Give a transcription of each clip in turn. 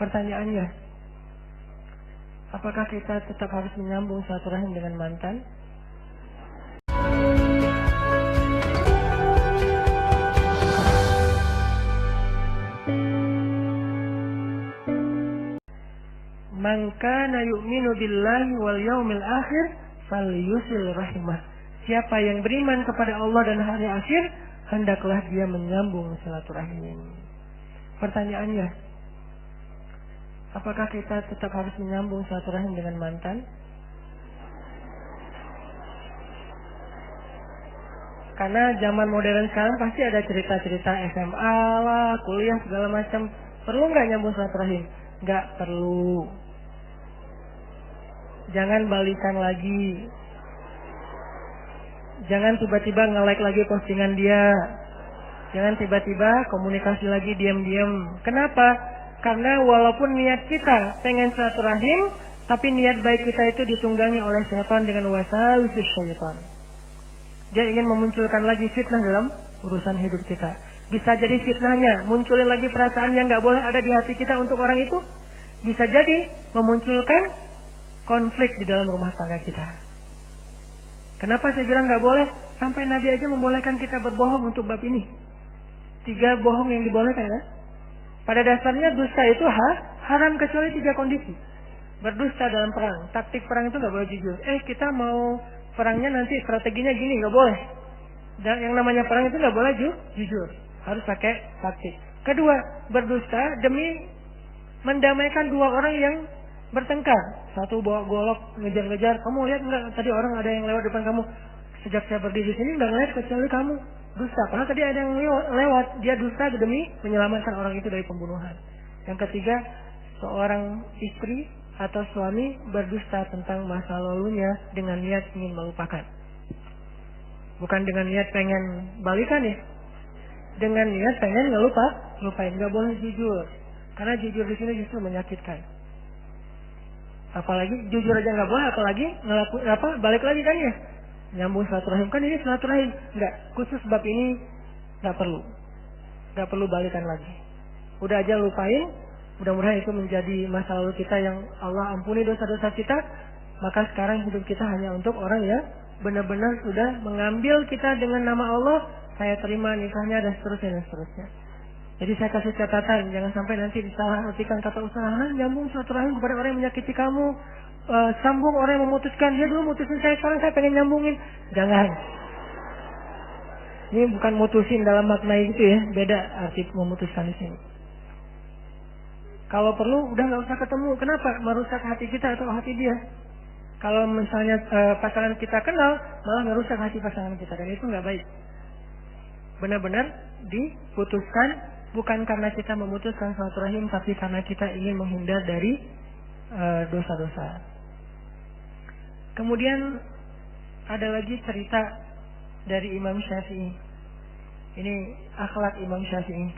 Pertanyaannya, apakah kita tetap harus menyambung silaturahim dengan mantan? Man kana yu'minu billahi wal yaumil akhir falyusil rahimah. Siapa yang beriman kepada Allah dan hari akhir, hendaklah dia menyambung silaturahim. Pertanyaannya, apakah kita tetap harus menyambung silaturahim dengan mantan? Karena zaman modern sekarang pasti ada cerita-cerita SMA lah, kuliah segala macam. Perlu nggak nyambung silaturahim? Nggak perlu. Jangan balikan lagi. Jangan tiba-tiba nge-like lagi postingan dia. Jangan tiba-tiba komunikasi lagi diam-diam. Kenapa? Karena walaupun niat kita pengen silaturahim, tapi niat baik kita itu ditunggangi oleh syaitan dengan waswasus syaitan. Dia ingin memunculkan lagi fitnah dalam urusan hidup kita. Bisa jadi fitnahnya munculin lagi perasaan yang nggak boleh ada di hati kita untuk orang itu. Bisa jadi memunculkan konflik di dalam rumah tangga kita. Kenapa saya bilang nggak boleh? Sampai Nabi aja membolehkan kita berbohong untuk bab ini. 3 bohong yang dibolehkan ya. Pada dasarnya dusta itu haram kecuali 3 kondisi. Berdusta dalam perang. Taktik perang itu nggak boleh jujur. Kita mau perangnya nanti strateginya gini, nggak boleh. Dan yang namanya perang itu nggak boleh jujur. Harus pakai taktik. Kedua, berdusta demi mendamaikan 2 orang yang bertengkar. Satu bawa golok ngejar-ngejar. Kamu lihat nggak tadi orang ada yang lewat depan kamu? Sejak saya berdiri di sini nggak ngeliat kecuali kamu. Dusta. Karena tadi ada yang lewat. Dia dusta demi menyelamatkan orang itu dari pembunuhan. Yang ketiga, seorang istri atau suami berdusta tentang masa lalunya dengan niat ingin melupakan. Bukan dengan niat pengen balikan ya. Dengan niat pengen ngelupain. Nggak boleh jujur. Karena jujur di sini justru menyakitkan. Apalagi jujur aja nggak boleh, apalagi balik lagi kan ya, nyambung silaturahim. Kan ini silaturahim, nggak khusus bab ini nggak perlu balikan lagi. Udah aja lupain. Mudah-mudahan itu menjadi masa lalu kita yang Allah ampuni dosa-dosa kita. Maka sekarang hidup kita hanya untuk orang yang benar-benar sudah mengambil kita dengan nama Allah. Saya terima nikahnya dan seterusnya. Jadi saya kasih catatan, jangan sampai nanti disalahartikan kata usaha, nyambung silaturahim kepada orang yang menyakiti kamu, sambung orang yang memutuskan, dia dulu mutusin saya, sekarang saya pengen nyambungin. Jangan. Ini bukan mutusin dalam makna itu ya, beda arti memutuskan di sini. Kalau perlu udah nggak usah ketemu, kenapa? Merusak hati kita atau hati dia. Kalau misalnya pasangan kita kenal, malah merusak hati pasangan kita, dan itu nggak baik. Benar-benar diputuskan. Bukan karena kita memutuskan silaturahim, tapi karena kita ingin menghindar dari dosa-dosa. Kemudian ada lagi cerita dari Imam Syafi'i. Ini akhlak Imam Syafi'i.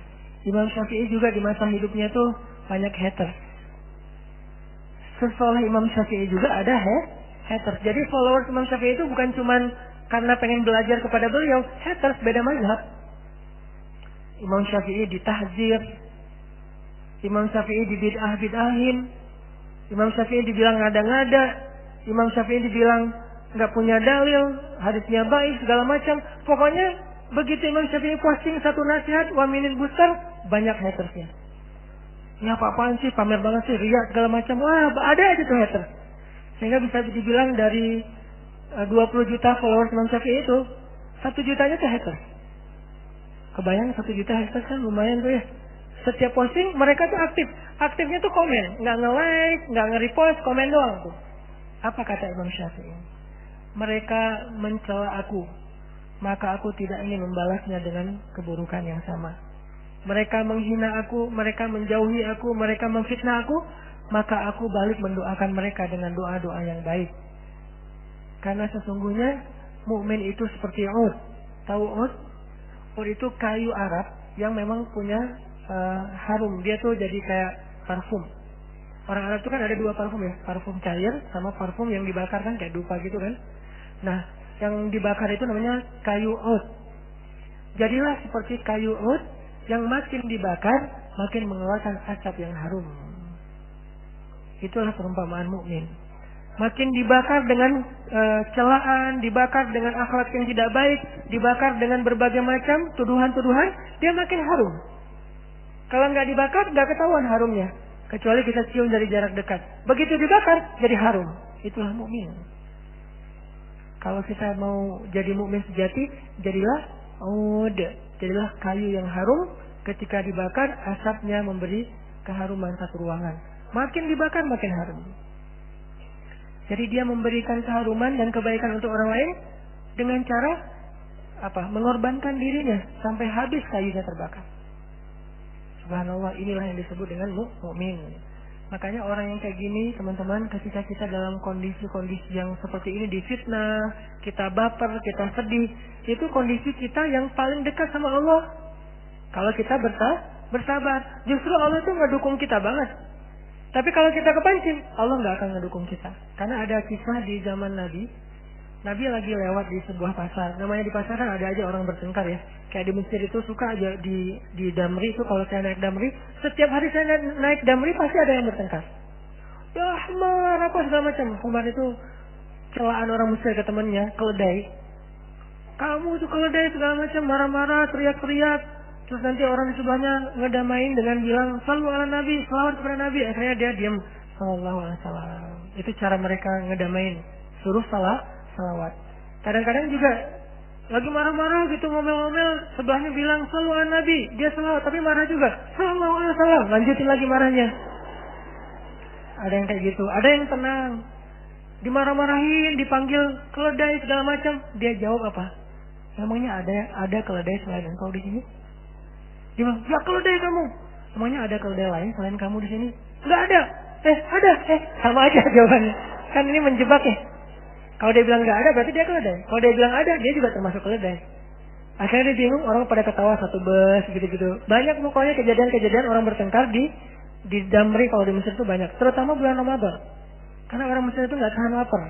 Imam Syafi'i juga di masa hidupnya tuh banyak haters. Setelah Imam Syafi'i juga ada haters. Jadi followers Imam Syafi'i itu bukan cuman karena pengen belajar kepada beliau, haters beda mazhab. Imam Syafi'i ditahzir, Imam Syafi'i dibid'ah-bid'ahin, Imam Syafi'i dibilang ngada-ngada, Imam Syafi'i dibilang nggak punya dalil, hadisnya baik segala macam. Pokoknya begitu Imam Syafi'i posting satu nasihat 1 minute booster, banyak hatersnya. Ya apa-apaan sih, pamer banget sih, riya segala macam. Wah, ada aja tuh haters. Sehingga bisa dibilang dari 20 juta followers Imam Syafi'i itu, 1 jutanya tuh haters. Kebayang 1 juta haters kan lumayan tuh ya. Setiap posting mereka tuh aktif. Aktifnya tuh komen, nggak nge-like, nggak nge-repost, komen doang tuh. Apa kata Imam Syafi'i? Mereka mencela aku, maka aku tidak ingin membalasnya dengan keburukan yang sama. Mereka menghina aku, mereka menjauhi aku, mereka memfitnah aku, maka aku balik mendoakan mereka dengan doa-doa yang baik. Karena sesungguhnya mukmin itu seperti ud. Tahu ud? Ud itu kayu Arab yang memang punya harum. Dia tuh jadi kayak parfum. Orang Arab itu kan ada 2 parfum ya, parfum cair sama parfum yang dibakar kan kayak dupa gitu kan. Nah, yang dibakar itu namanya kayu ud. Jadilah seperti kayu ud yang makin dibakar makin mengeluarkan asap yang harum. Itulah perumpamaan mukmin. Makin dibakar dengan celaan, dibakar dengan akhlak yang tidak baik, dibakar dengan berbagai macam tuduhan-tuduhan, dia makin harum. Kalau nggak dibakar, nggak ketahuan harumnya. Kecuali kita cium dari jarak dekat. Begitu dibakar, jadi harum. Itulah mukmin. Kalau kita mau jadi mukmin sejati, jadilah jadilah kayu yang harum. Ketika dibakar, asapnya memberi keharuman satu ruangan. Makin dibakar, makin harum. Jadi dia memberikan keharuman dan kebaikan untuk orang lain dengan cara mengorbankan dirinya sampai habis kayunya terbakar. Subhanallah, inilah yang disebut dengan mukmin. Makanya orang yang kayak gini, teman-teman, ketika kita dalam kondisi-kondisi yang seperti ini difitnah, kita baper, kita sedih, itu kondisi kita yang paling dekat sama Allah. Kalau kita bersabar, justru Allah itu ngedukung kita banget. Tapi kalau kita kepancing, Allah nggak akan ngedukung kita. Karena ada kisah di zaman Nabi lagi lewat di sebuah pasar. Namanya di pasar kan ada aja orang bertengkar ya. Kayak di Mesir itu suka aja di Damri itu, kalau saya naik Damri, setiap hari saya naik Damri pasti ada yang bertengkar. Ya Ahmad, apa segala macam. Kemarin itu celaan orang Mesir ke temannya, keledai. Kamu tuh keledai segala macam, marah-marah, teriak-teriak. Terus nanti orang di sebelahnya ngedamain dengan bilang, "Shallu ala Nabi, selawat kepada Nabi." Akhirnya dia diam, sallallahu alaihi wasallam. Itu cara mereka ngedamain, suruh salawat. Kadang-kadang juga lagi marah-marah gitu, ngomel-ngomel, sebelahnya bilang shallu ala Nabi, dia salawat tapi marah juga, sallallahu alaihi wasallam, lanjutin lagi marahnya. Ada yang kayak gitu, ada yang tenang, dimarah-marahin, dipanggil keledai segala macam, dia jawab apa? Emangnya ada keledai selain engkau di sini? Dia bilang, ya keledai kamu. Emangnya ada keledai lain selain kamu di sini? Enggak ada. Ada. Sama aja jawabannya. Kan ini menjebak ya. Kalau dia bilang nggak ada, berarti dia keledai. Kalau dia bilang ada, dia juga termasuk keledai. Akhirnya dia bingung, orang pada ketawa satu bus, gitu-gitu. Banyak pokoknya kejadian-kejadian orang bertengkar di Damri kalau di Mesir itu banyak. Terutama bulan Ramadan. Karena orang Mesir itu nggak tahan lapar.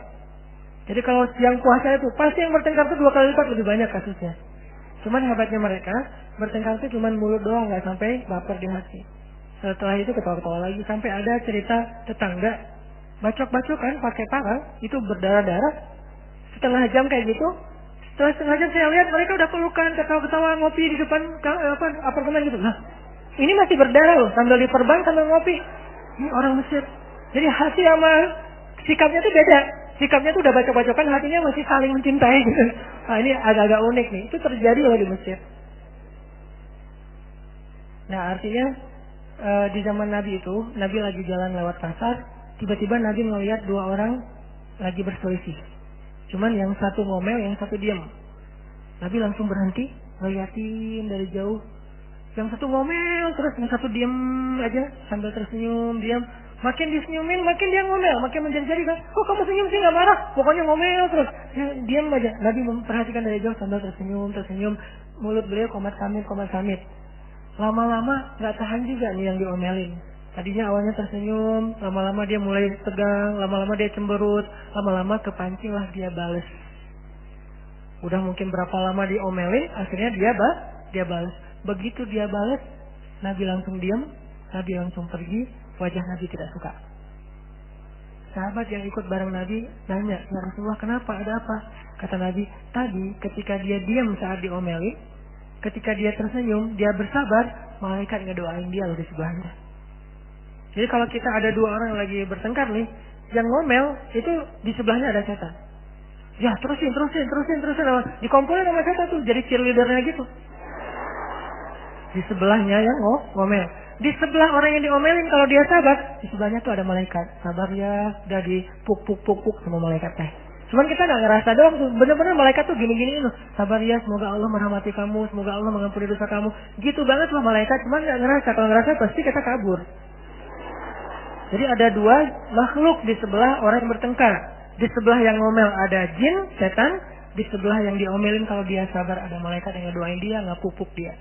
Jadi kalau yang puasa itu, pasti yang bertengkar itu 2 kali lipat lebih banyak kasusnya. Cuman hebatnya mereka, bertengkar itu cuma mulut doang, nggak sampai baper di hati. Setelah itu ketawa-ketawa lagi, sampai ada cerita tetangga bacok-bacokan pakai parang, itu berdarah-darah. Setengah jam kayak gitu. Setelah setengah jam saya lihat mereka udah pelukan, ketawa-ketawa, ngopi di depan apartemen gitu. Nah, ini masih berdarah loh, sambil diperban sambil ngopi. Ini orang Mesir. Jadi hati sama sikapnya tuh beda. Sikapnya tuh udah bacok-bacokan, hatinya masih saling mencintai gitu. Nah, ini agak-agak unik nih. Itu terjadi loh di Mesir. Nah, artinya di zaman Nabi itu, Nabi lagi jalan lewat pasar, tiba-tiba Nabi melihat 2 orang lagi berselisih. Cuman yang satu ngomel, yang satu diam. Nabi langsung berhenti, ngeliatin dari jauh. Yang satu ngomel, terus yang satu diam aja sambil tersenyum, diam. Makin disenyumin, makin dia ngomel, makin menjadi-jadi kan. Kok kamu senyum sih, nggak marah? Pokoknya ngomel terus. Ya, diam aja. Nabi memperhatikan dari jauh sambil tersenyum. Mulut beliau komat kamit. Lama-lama nggak tahan juga nih yang diomelin. Tadinya awalnya tersenyum, lama-lama dia mulai tegang, lama-lama dia cemberut, lama-lama kepancing lah dia bales. Udah mungkin berapa lama diomelin, akhirnya dia bales. Begitu dia bales, Nabi langsung diam, Nabi langsung pergi, wajah Nabi tidak suka. Sahabat yang ikut bareng Nabi nanya, ya Rasulullah kenapa, ada apa? Kata Nabi, tadi ketika dia diam saat diomelin, ketika dia tersenyum, dia bersabar, malaikat ngedoain dia loh di sebelahnya. Jadi kalau kita ada 2 orang yang lagi bertengkar nih, yang ngomel itu di sebelahnya ada setan. Ya terusin. Dikumpulin sama setan tuh, jadi cheerleadernya gitu. Di sebelahnya yang ngomel. Di sebelah orang yang diomelin kalau dia sabar, di sebelahnya tuh ada malaikat. Sabar ya, udah dipuk sama malaikat teh. Cuman kita nggak ngerasa doang tuh, bener-bener malaikat tuh gini-gini loh. Sabar ya, semoga Allah merahmati kamu, semoga Allah mengampuni dosa kamu. Gitu banget loh malaikat, cuman nggak ngerasa. Kalau ngerasa pasti kita kabur. Jadi ada 2 makhluk di sebelah orang yang bertengkar. Di sebelah yang ngomel ada jin, setan. Di sebelah yang diomelin kalau dia sabar ada malaikat yang ngedoain dia, ngapupuk dia.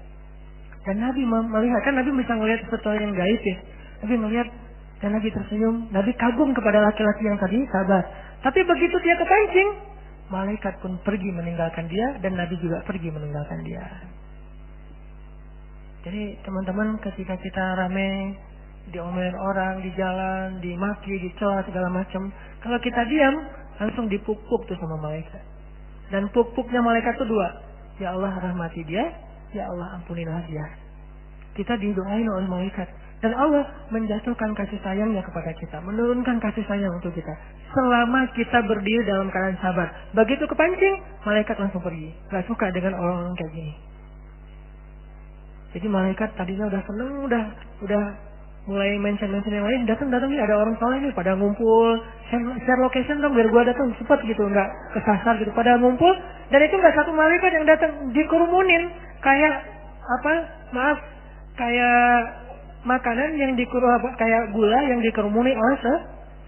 Dan Nabi melihat, kan Nabi bisa melihat sesuatu yang gaib ya. Nabi melihat dan Nabi tersenyum. Nabi kagum kepada laki-laki yang tadi sabar. Tapi begitu dia kepancing, malaikat pun pergi meninggalkan dia dan Nabi juga pergi meninggalkan dia. Jadi teman-teman ketika kita rame diomelin orang di jalan, dimaki, dicela segala macam. Kalau kita diam, langsung dipuk-puk tuh sama malaikat. Dan puk-puknya malaikat tuh dua. Ya Allah rahmati dia, ya Allah ampunilah dia. Kita didoain oleh malaikat. Dan Allah menjatuhkan kasih sayangnya kepada kita, menurunkan kasih sayang untuk kita. Selama kita berdiri dalam keadaan sabar. Begitu kepancing, malaikat langsung pergi. Gak suka dengan orang-orang kayak gini. Jadi malaikat tadinya udah seneng, udah mulai mention yang lain, datang nih ada orang soleh nih pada ngumpul, share location dong biar gua datang cepat gitu, nggak kesasar gitu, pada ngumpul. Dan itu nggak satu malaikat yang datang, dikerumunin kayak kayak makanan yang kayak gula yang dikerumuni oleh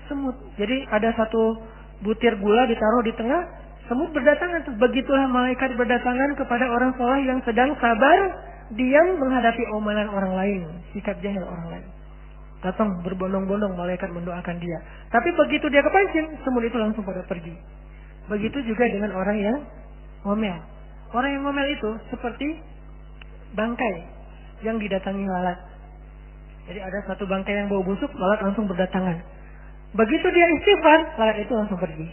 semut. Jadi ada satu butir gula ditaruh di tengah, semut berdatangan. Begitulah malaikat berdatangan kepada orang soleh yang sedang sabar, diam menghadapi omelan orang lain, sikap jahil orang lain. Datang berbondong-bondong malaikat mendoakan dia. Tapi begitu dia kepancing, semut itu langsung pada pergi. Begitu juga dengan orang yang ngomel. Orang yang ngomel itu seperti bangkai yang didatangi lalat. Jadi ada satu bangkai yang bau busuk, lalat langsung berdatangan. Begitu dia istighfar, lalat itu langsung pergi.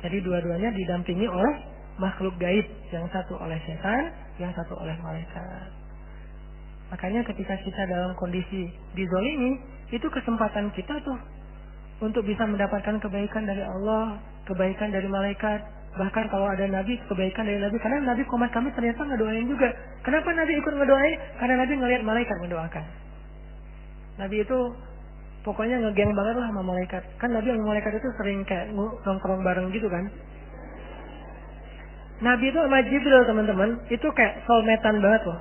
Jadi dua-duanya didampingi oleh makhluk gaib. Yang satu oleh setan, yang satu oleh malaikat. Makanya ketika kita dalam kondisi dizolimi, itu kesempatan kita tuh untuk bisa mendapatkan kebaikan dari Allah, kebaikan dari malaikat. Bahkan kalau ada Nabi, kebaikan dari Nabi. Karena Nabi komat kami ternyata ngedoain juga. Kenapa Nabi ikut ngedoain? Karena Nabi ngelihat malaikat mendoakan. Nabi itu pokoknya ngegeng banget lah sama malaikat. Kan Nabi sama malaikat itu sering kayak nongkrong bareng gitu kan. Nabi itu sama Jibril teman-teman, itu kayak soulmate-an banget loh.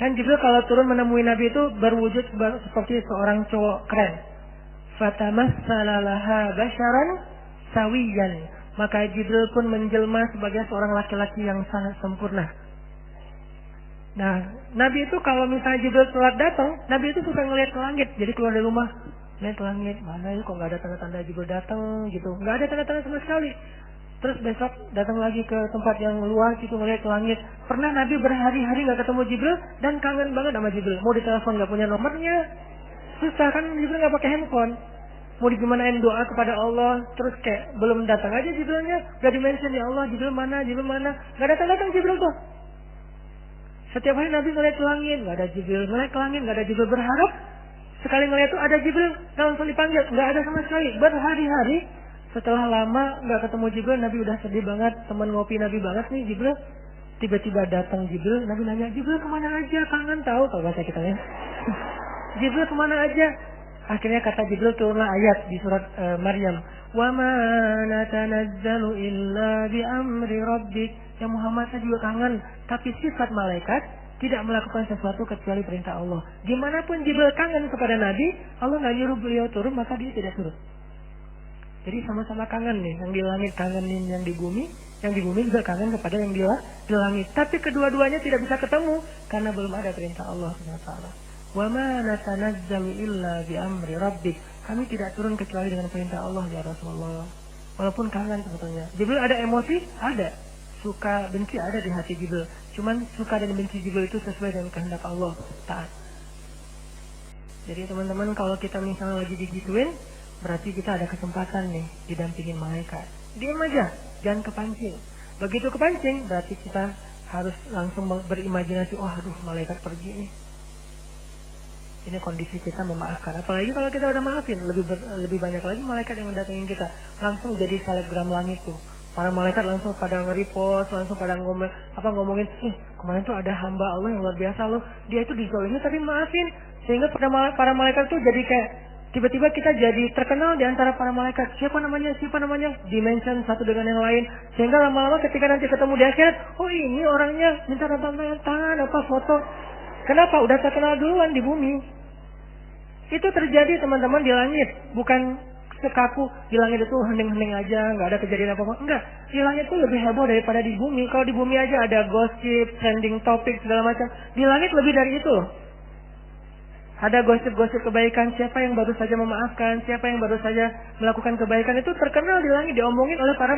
Kan Jibril kalau turun menemui Nabi itu berwujud seperti seorang cowok keren. Fatamassala laha basyaran sawiyan. Maka Jibril pun menjelma sebagai seorang laki-laki yang sangat sempurna. Nah, Nabi itu kalau misalnya Jibril telat datang, Nabi itu suka ngeliat ke langit. Jadi keluar dari rumah, lihat ke langit, mana ya kok nggak ada tanda-tanda Jibril datang gitu. Nggak ada tanda-tanda sama sekali. Terus besok datang lagi ke tempat yang luas itu ngeliat ke langit. Pernah Nabi berhari-hari nggak ketemu Jibril dan kangen banget sama Jibril. Mau ditelepon nggak punya nomornya, susah kan Jibril nggak pakai handphone. Mau digimanain doa kepada Allah, terus kayak belum datang aja Jibrilnya, udah dimention ya Allah Jibril mana, nggak datang Jibril tuh. Setiap hari Nabi ngeliat ke langit, nggak ada Jibril, ngeliat ke langit nggak ada Jibril, berharap sekali ngeliat tuh ada Jibril, nggak langsung dipanggil, nggak ada sama sekali. Berhari-hari setelah lama nggak ketemu Jibril, Nabi udah sedih banget, teman ngopi Nabi banget nih Jibril. Tiba-tiba datang Jibril, Nabi nanya, Jibril kemana aja, kangen tahu kalau bahasa kita ya. Jibril kemana aja? Akhirnya kata Jibril turunlah ayat di surat Maryam. Wa ma natanazzalu illa bi amri rabbik. Ya Muhammad, saya juga kangen. Tapi sifat malaikat tidak melakukan sesuatu kecuali perintah Allah. Gimana pun Jibril kangen kepada Nabi, Allah nggak nyuruh beliau turun, maka dia tidak turun. Jadi sama-sama kangen nih. Yang di langit kangenin yang di bumi juga kangen kepada yang di langit. Tapi kedua-duanya tidak bisa ketemu karena belum ada perintah Allah SWT. Wa ma natanazzalu illa bi amri rabbik. Kami tidak turun kecuali dengan perintah Allah ya Rasulullah. Walaupun kangen sebetulnya. Jibril ada emosi? Ada. Suka benci ada di hati Jibril. Cuman suka dan benci Jibril itu sesuai dengan kehendak Allah. Taat. Jadi teman-teman kalau kita misalnya lagi digituin, berarti kita ada kesempatan nih didampingin malaikat. Diam aja, jangan kepancing. Begitu kepancing, berarti kita harus langsung berimajinasi, oh aduh malaikat pergi nih. Ini kondisi kita memaafkan. Apalagi kalau kita udah maafin, lebih banyak lagi malaikat yang mendatangin kita. Langsung jadi selebgram langit tuh. Para malaikat langsung pada nge-repost, langsung pada ngomongin, kemarin tuh ada hamba Allah yang luar biasa loh. Dia itu dizolimi tapi maafin. Sehingga para malaikat tuh jadi kayak tiba-tiba kita jadi terkenal di antara para malaikat. Siapa namanya? Dimension satu dengan yang lain. Sehingga lama-lama ketika nanti ketemu di akhirat, oh ini orangnya minta tangan apa foto. Kenapa? Udah terkenal duluan di bumi. Itu terjadi teman-teman di langit. Bukan sekaku di langit itu hening-hening aja, nggak ada kejadian apa-apa. Enggak. Di langit itu lebih heboh daripada di bumi. Kalau di bumi aja ada gosip, trending topik, segala macam. Di langit lebih dari itu. Ada gosip-gosip kebaikan, siapa yang baru saja memaafkan, siapa yang baru saja melakukan kebaikan, itu terkenal di langit, diomongin oleh para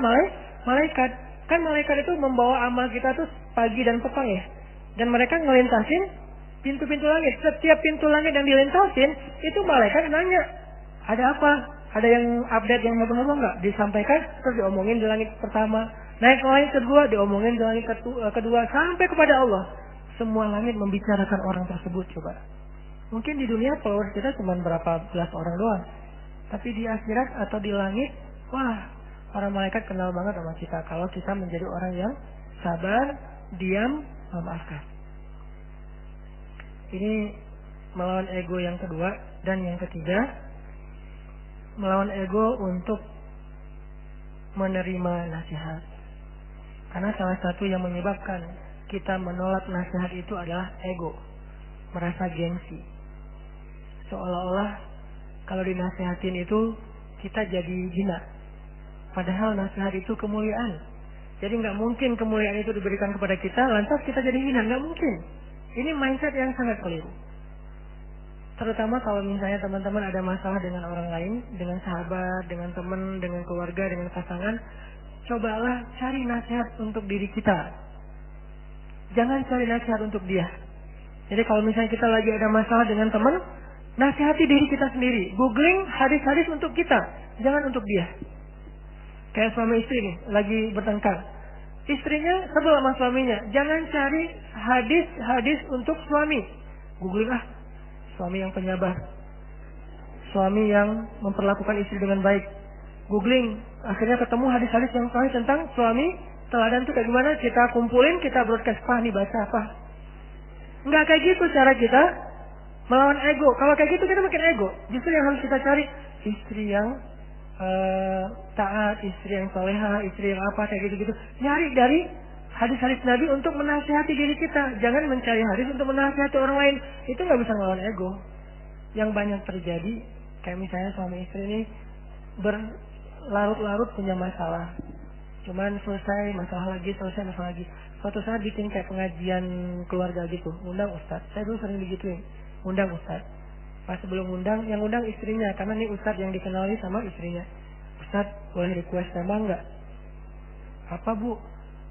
malaikat. Kan malaikat itu membawa amal kita tuh pagi dan petang ya. Dan mereka ngelintasin pintu-pintu langit. Setiap pintu langit yang dilintasin, itu malaikat nanya, ada apa? Ada yang update yang ngomong nggak? Disampaikan, terus diomongin di langit pertama. Naik ke langit kedua, diomongin di langit kedua, sampai kepada Allah. Semua langit membicarakan orang tersebut, coba. Mungkin di dunia followers kita cuma berapa belas orang doang. Tapi di akhirat atau di langit, wah, para malaikat kenal banget sama kita. Kalau kita menjadi orang yang sabar, diam, memaafkan. Ini melawan ego yang kedua. Dan yang ketiga, melawan ego untuk menerima nasihat. Karena salah satu yang menyebabkan kita menolak nasihat itu adalah ego. Merasa gengsi. Seolah-olah kalau dinasihatin itu kita jadi hina. Padahal nasihat itu kemuliaan. Jadi nggak mungkin kemuliaan itu diberikan kepada kita, lantas kita jadi hina. Nggak mungkin. Ini mindset yang sangat keliru. Terutama kalau misalnya teman-teman ada masalah dengan orang lain, dengan sahabat, dengan teman, dengan keluarga, dengan pasangan, cobalah cari nasihat untuk diri kita. Jangan cari nasihat untuk dia. Jadi kalau misalnya kita lagi ada masalah dengan teman, nasihati diri kita sendiri. Googling hadis-hadis untuk kita, jangan untuk dia. Kayak suami istri nih, lagi bertengkar. Istrinya sebel sama suaminya. Jangan cari hadis-hadis untuk suami. Googling suami yang penyabar. Suami yang memperlakukan istri dengan baik. Googling, akhirnya ketemu hadis-hadis yang sahih tentang suami. Teladan itu kayak gimana? Kita kumpulin, kita broadcast. Nih baca apa? Enggak kayak gitu cara kita melawan ego. Kalau kayak gitu kita makin ego. Justru yang harus kita cari istri yang taat, istri yang soleha, istri yang apa kayak gitu-gitu. Nyari dari hadis-hadis Nabi untuk menasihati diri kita. Jangan mencari hadis untuk menasihati orang lain. Itu nggak bisa melawan ego. Yang banyak terjadi kayak misalnya suami istri ini berlarut-larut punya masalah. Cuman selesai masalah lagi, selesai masalah lagi. Suatu saat bikin kayak pengajian keluarga gitu, undang ustadz. Saya dulu sering digituin, undang ustadz. Pas sebelum undang, yang undang istrinya, karena ini ustadz yang dikenali sama istrinya. Ustadz, boleh request tema enggak? Apa bu?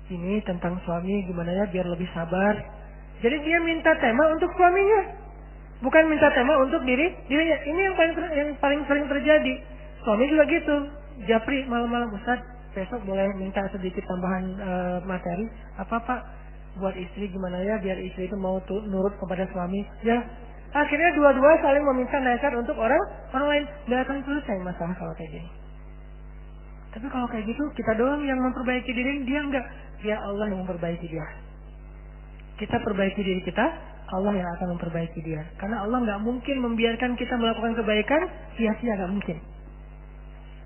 Ini tentang suami gimana ya biar lebih sabar. Jadi dia minta tema untuk suaminya, bukan minta tema untuk dirinya. Ini yang paling sering terjadi. Suami juga gitu. Japri malam-malam, ustadz, besok boleh minta sedikit tambahan materi. Apa pak? Buat istri gimana ya biar istri itu mau nurut kepada suami. Ya. Akhirnya dua-dua saling meminta nasihat untuk orang lain. Nggak akan selesai masalah kalau kayak gini. Tapi kalau kayak gitu, kita doang yang memperbaiki diri, dia enggak. Biar Allah yang memperbaiki dia. Kita perbaiki diri kita, Allah yang akan memperbaiki dia. Karena Allah nggak mungkin membiarkan kita melakukan kebaikan, sia-sia nggak mungkin.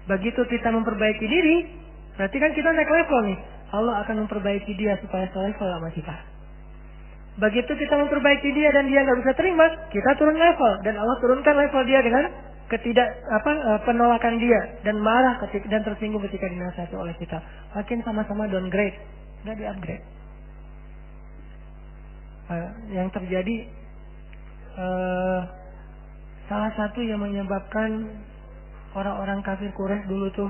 Begitu kita memperbaiki diri, berarti kan kita naik level nih. Allah akan memperbaiki dia supaya selevel sama kita. Begitu kita memperbaiki dia dan dia nggak bisa terima, kita turun level dan Allah turunkan level dia dengan penolakan dia dan marah dan tersinggung ketika dinasihati oleh kita. Makin sama-sama downgrade, nggak di-upgrade. Yang terjadi salah satu yang menyebabkan orang-orang kafir Quraisy dulu tuh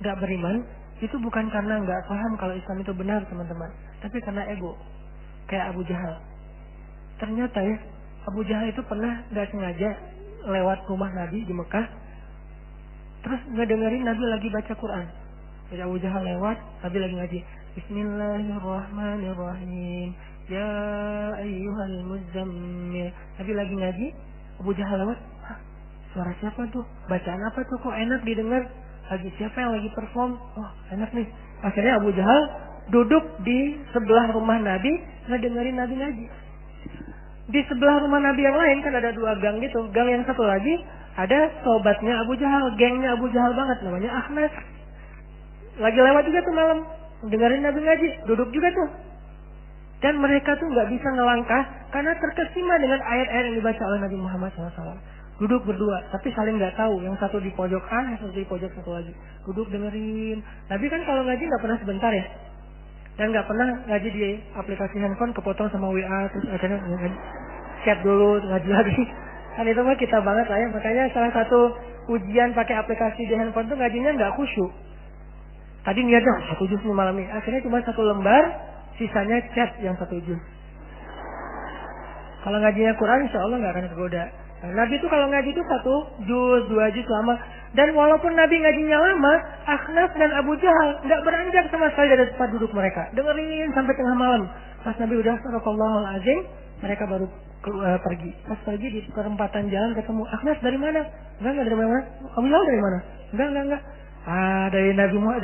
nggak beriman, itu bukan karena nggak paham kalau Islam itu benar teman-teman, tapi karena ego. Kayak Abu Jahal. Ternyata ya, Abu Jahal itu pernah nggak sengaja lewat rumah Nabi di Mekah, terus ngedengerin Nabi lagi baca Quran. Jadi Abu Jahal lewat, Nabi lagi ngaji. Bismillahirrahmanirrahim. Ya ayyuhal muzammil. Nabi lagi ngaji, Abu Jahal lewat. Suara siapa tuh? Bacaan apa tuh? Kok enak didengar? Lagi siapa yang lagi perform? Oh enak nih. Akhirnya Abu Jahal duduk di sebelah rumah Nabi, ngedengerin Nabi ngaji. Di sebelah rumah Nabi yang lain kan ada dua gang gitu. Gang yang satu lagi ada sobatnya Abu Jahal, gengnya Abu Jahal banget, namanya Ahmad. Lagi lewat juga tuh malam, dengerin Nabi ngaji, duduk juga tuh. Dan mereka tuh nggak bisa ngelangkah karena terkesima dengan ayat-ayat yang dibaca oleh Nabi Muhammad SAW. Duduk berdua, tapi saling nggak tahu. Yang satu di pojok A, yang satu di pojok satu lagi. Duduk dengerin. Nabi kan kalau ngaji nggak pernah sebentar ya. Dan nggak pernah ngaji di aplikasi handphone kepotong sama WA terus akhirnya chat dulu ngaji lagi. Kan itu mah kita banget lah ya. Makanya salah satu ujian pakai aplikasi di handphone tuh ngajinya nggak khusyuk. Tadi niatnya 1 juz nih malam ini, akhirnya cuma 1 lembar, sisanya chat yang 1 juz. Kalau ngajinya Quran, insya Allah nggak akan tergoda. Nah, Nabi itu kalau ngaji itu 1 juz, 2 juz lama. Dan walaupun Nabi ngajinya lama, Akhnas dan Abu Jahal nggak beranjak sama sekali dari tempat duduk mereka. Dengerin sampai tengah malam. Pas Nabi udah Sadaqallahul Azim, mereka baru pergi. Pas pergi di perempatan jalan ketemu Akhnas dari mana? Enggak dari mana? Abu Jahal dari mana? Enggak.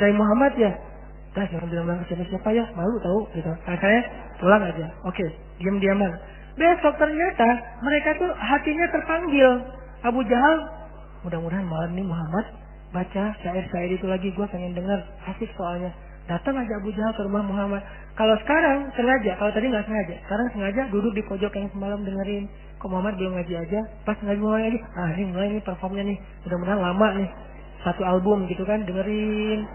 Dari Muhammad ya. Dah jangan bilang ke siapa ya, malu tahu gitu. Akhirnya pulang aja. Oke, diam-diaman. Besok ternyata mereka tuh hatinya terpanggil. Abu Jahal, mudah-mudahan malam ini Muhammad baca syair-syair itu lagi, gue pengen dengar, asik soalnya. Datang aja Abu Jahal ke rumah Muhammad. Kalau sekarang sengaja, kalau tadi nggak sengaja, sekarang sengaja duduk di pojok yang semalam dengerin. Kok Muhammad belum ngaji aja? Pas ngaji mulai lagi, ini mulai nih performnya nih, mudah-mudahan lama nih, 1 album gitu kan, dengerin.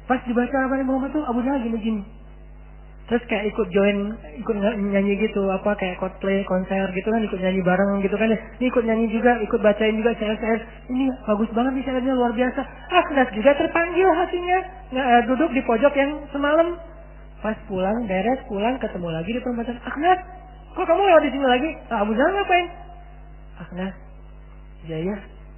Pas dibaca apa nih Muhammad tuh Abu Jahal gini-gini. Terus kayak ikut nyanyi gitu, apa kayak cosplay konser gitu kan, ikut nyanyi bareng gitu kan. Ini ikut nyanyi juga, ikut bacain juga syair-syair. Ini bagus banget nih syairnya, luar biasa. Akhnas juga terpanggil hatinya, duduk di pojok yang semalam. Pas pulang, beres pulang, ketemu lagi di perempatan. Akhnas, kok kamu lewat di sini lagi? Abu Jahal ngapain? Akhnas, ya,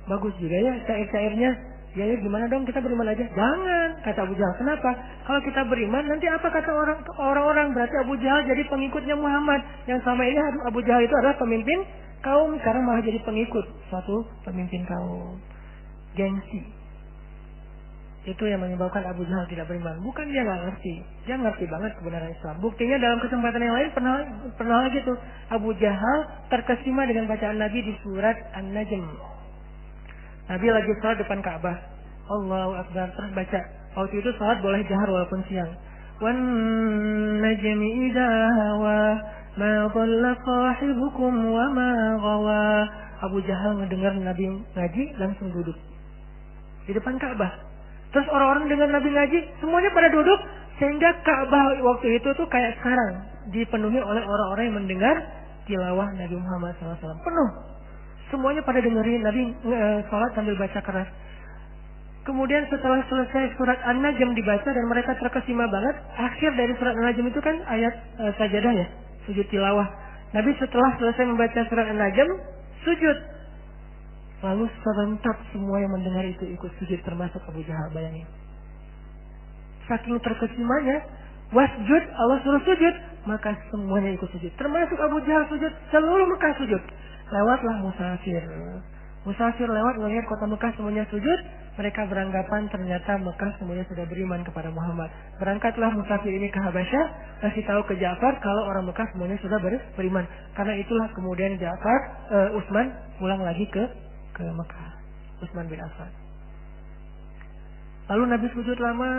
bagus juga ya syair-syairnya. Ya gimana dong, kita beriman aja? Jangan, kata Abu Jahal. Kenapa? Kalau kita beriman, nanti apa kata orang-orang? Berarti Abu Jahal jadi pengikutnya Muhammad. Yang selama ini Abu Jahal itu adalah pemimpin kaum, sekarang malah jadi pengikut suatu pemimpin kaum. Gengsi. Itu yang menyebabkan Abu Jahal tidak beriman. Bukan dia nggak ngerti, dia ngerti banget kebenaran Islam. Buktinya dalam kesempatan yang lain pernah lagi tuh Abu Jahal terkesima dengan bacaan Nabi di surat An-Najm. Nabi lagi sholat depan Ka'bah, Allahu Akbar, terus baca. Waktu itu sholat boleh jahar walaupun siang. Wan najmi idza hawa ma dhalla sahibukum wa ma ghawa. Abu Jahal mendengar Nabi ngaji langsung duduk di depan Ka'bah. Terus orang-orang dengar Nabi ngaji, semuanya pada duduk sehingga Ka'bah waktu itu tuh kayak sekarang dipenuhi oleh orang-orang yang mendengar tilawah Nabi Muhammad SAW. Penuh. Semuanya pada dengerin Nabi sholat sambil baca keras. Kemudian setelah selesai surat An-Najm dibaca dan mereka terkesima banget, akhir dari surat An-Najm itu kan ayat sajadah ya, sujud tilawah. Nabi setelah selesai membaca surat An-Najm, sujud. Lalu serentak semua yang mendengar itu ikut sujud, termasuk Abu Jahal, bayangin. Saking terkesimanya, wasjud, Allah suruh sujud, maka semuanya ikut sujud. Termasuk Abu Jahal sujud, seluruh Mekah sujud. Lewatlah musafir. Musafir lewat melihat kota Mekah semuanya sujud. Mereka beranggapan ternyata Mekah semuanya sudah beriman kepada Muhammad. Berangkatlah musafir ini ke Habasyah, kasih tahu ke Ja'far kalau orang Mekah semuanya sudah beriman. Karena itulah kemudian Utsman pulang lagi ke Mekah. Utsman bin Affan. Lalu Nabi sujud lama,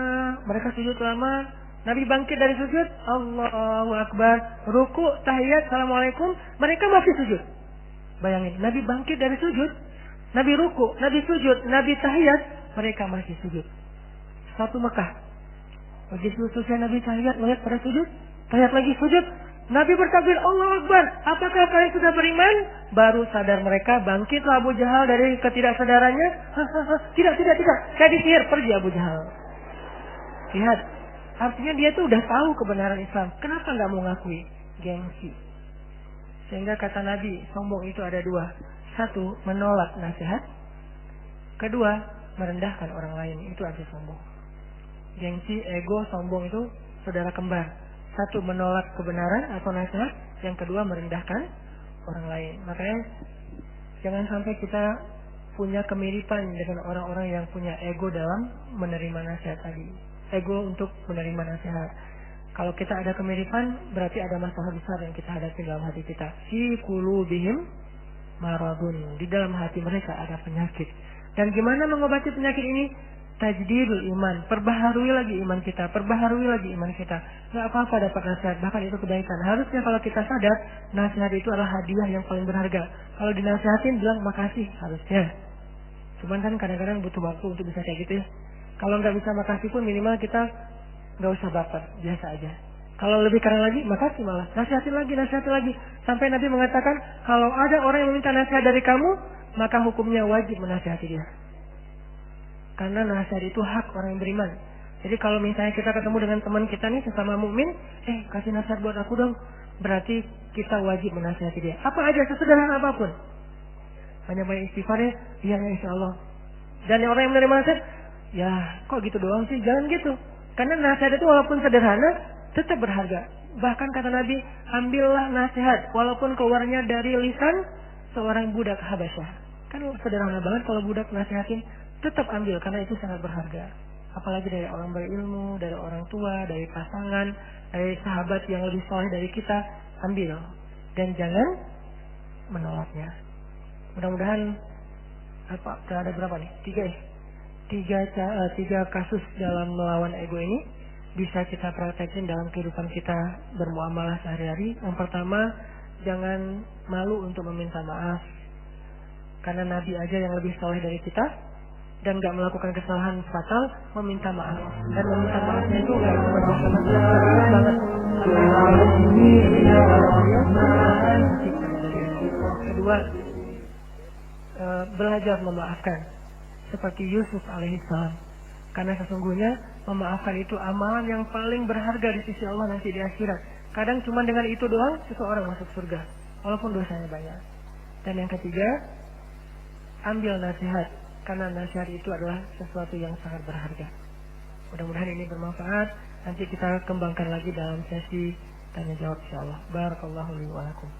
mereka sujud lama. Nabi bangkit dari sujud, Allahu Akbar, ruku, tahiyat, assalamualaikum, mereka masih sujud. Bayangin, Nabi bangkit dari sujud, Nabi ruku, Nabi sujud, Nabi tahiyat, mereka masih sujud. Satu Mekah. Begitu selesai Nabi tahiyat, melihat pada sujud, tahiyat lagi sujud, Nabi bertakbir, Allahu Akbar, apakah kalian sudah beriman? Baru sadar mereka, bangkitlah Abu Jahal dari ketidaksadarannya. Tidak, saya disihir, pergi Abu Jahal. Lihat, artinya dia tuh udah tahu kebenaran Islam. Kenapa nggak mau ngakui? Gengsi. Sehingga kata Nabi, sombong itu ada 2. 1, menolak nasihat. 2, merendahkan orang lain. Itu aja sombong. Gengsi, ego, sombong itu saudara kembar. 1, menolak kebenaran atau nasihat. Yang 2, merendahkan orang lain. Makanya jangan sampai kita punya kemiripan dengan orang-orang yang punya ego dalam menerima nasihat tadi. Ego untuk menerima nasihat. Kalau kita ada kemiripan, berarti ada masalah besar yang kita hadapi dalam hati kita. Fi qulubihim maradun. Di dalam hati mereka ada penyakit. Dan gimana mengobati penyakit ini? Tajdidul iman. Perbaharui lagi iman kita. Gak apa-apa dapat nasihat. Bahkan itu kebaikan. Harusnya kalau kita sadar, nasihat itu adalah hadiah yang paling berharga. Kalau dinasihatin, bilang makasih. Harusnya. Cuman kan kadang-kadang butuh waktu untuk bisa kayak gitu ya. Kalau nggak bisa makasih pun minimal kita nggak usah baper, biasa aja. Kalau lebih keren lagi, makasih malah. Nasihatin lagi. Sampai Nabi mengatakan, kalau ada orang yang meminta nasihat dari kamu, maka hukumnya wajib menasihati dia. Karena nasihat itu hak orang yang beriman. Jadi kalau misalnya kita ketemu dengan teman kita nih, sesama mukmin, kasih nasihat buat aku dong. berarti kita wajib menasihati dia. Apa aja, sesederhana apapun. Banyak-banyak istighfarnya, iya ya insya Allah. Dan yang orang yang menerima nasihat, ya kok gitu doang sih, jangan gitu. Karena nasihat itu walaupun sederhana, tetap berharga. Bahkan kata Nabi, ambillah nasihat, walaupun keluarnya dari lisan seorang budak Habasyah. Kan sederhana banget kalau budak nasihatin, tetap ambil, karena itu sangat berharga. Apalagi dari orang berilmu, dari orang tua, dari pasangan, dari sahabat yang lebih soleh dari kita, ambil. Dan jangan menolaknya. Mudah-mudahan ada berapa nih? 3 ya? 3 kasus dalam melawan ego ini bisa kita praktekin dalam kehidupan kita bermuamalah sehari-hari. Yang pertama, jangan malu untuk meminta maaf. Karena Nabi aja yang lebih soleh dari kita dan gak melakukan kesalahan fatal, meminta maaf. Dan meminta maafnya itu gak cuma serius banget. Kedua, belajar memaafkan seperti Yusuf alaihissalam, karena sesungguhnya memaafkan itu amalan yang paling berharga di sisi Allah nanti di akhirat. Kadang cuma dengan itu doang seseorang masuk surga walaupun dosanya banyak. Dan yang ketiga, ambil nasihat, karena nasihat itu adalah sesuatu yang sangat berharga. Mudah-mudahan ini bermanfaat. Nanti kita kembangkan lagi dalam sesi tanya jawab insyaallah. Barakallahu li wa lakum.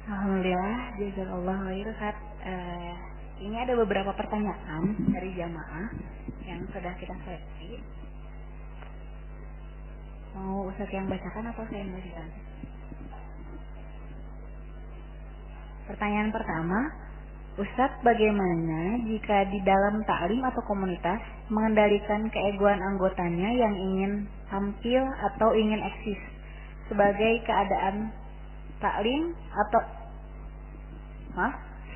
Alhamdulillah, jazakallah khair Ustaz. Ini ada beberapa pertanyaan dari jamaah yang sudah kita seleksi. Mau Ustaz yang bacakan atau saya yang bacakan? Pertanyaan pertama, Ustaz, bagaimana jika di dalam taklim atau komunitas mengendalikan keegoan anggotanya yang ingin tampil atau ingin eksis sebagai keadaan taklim atau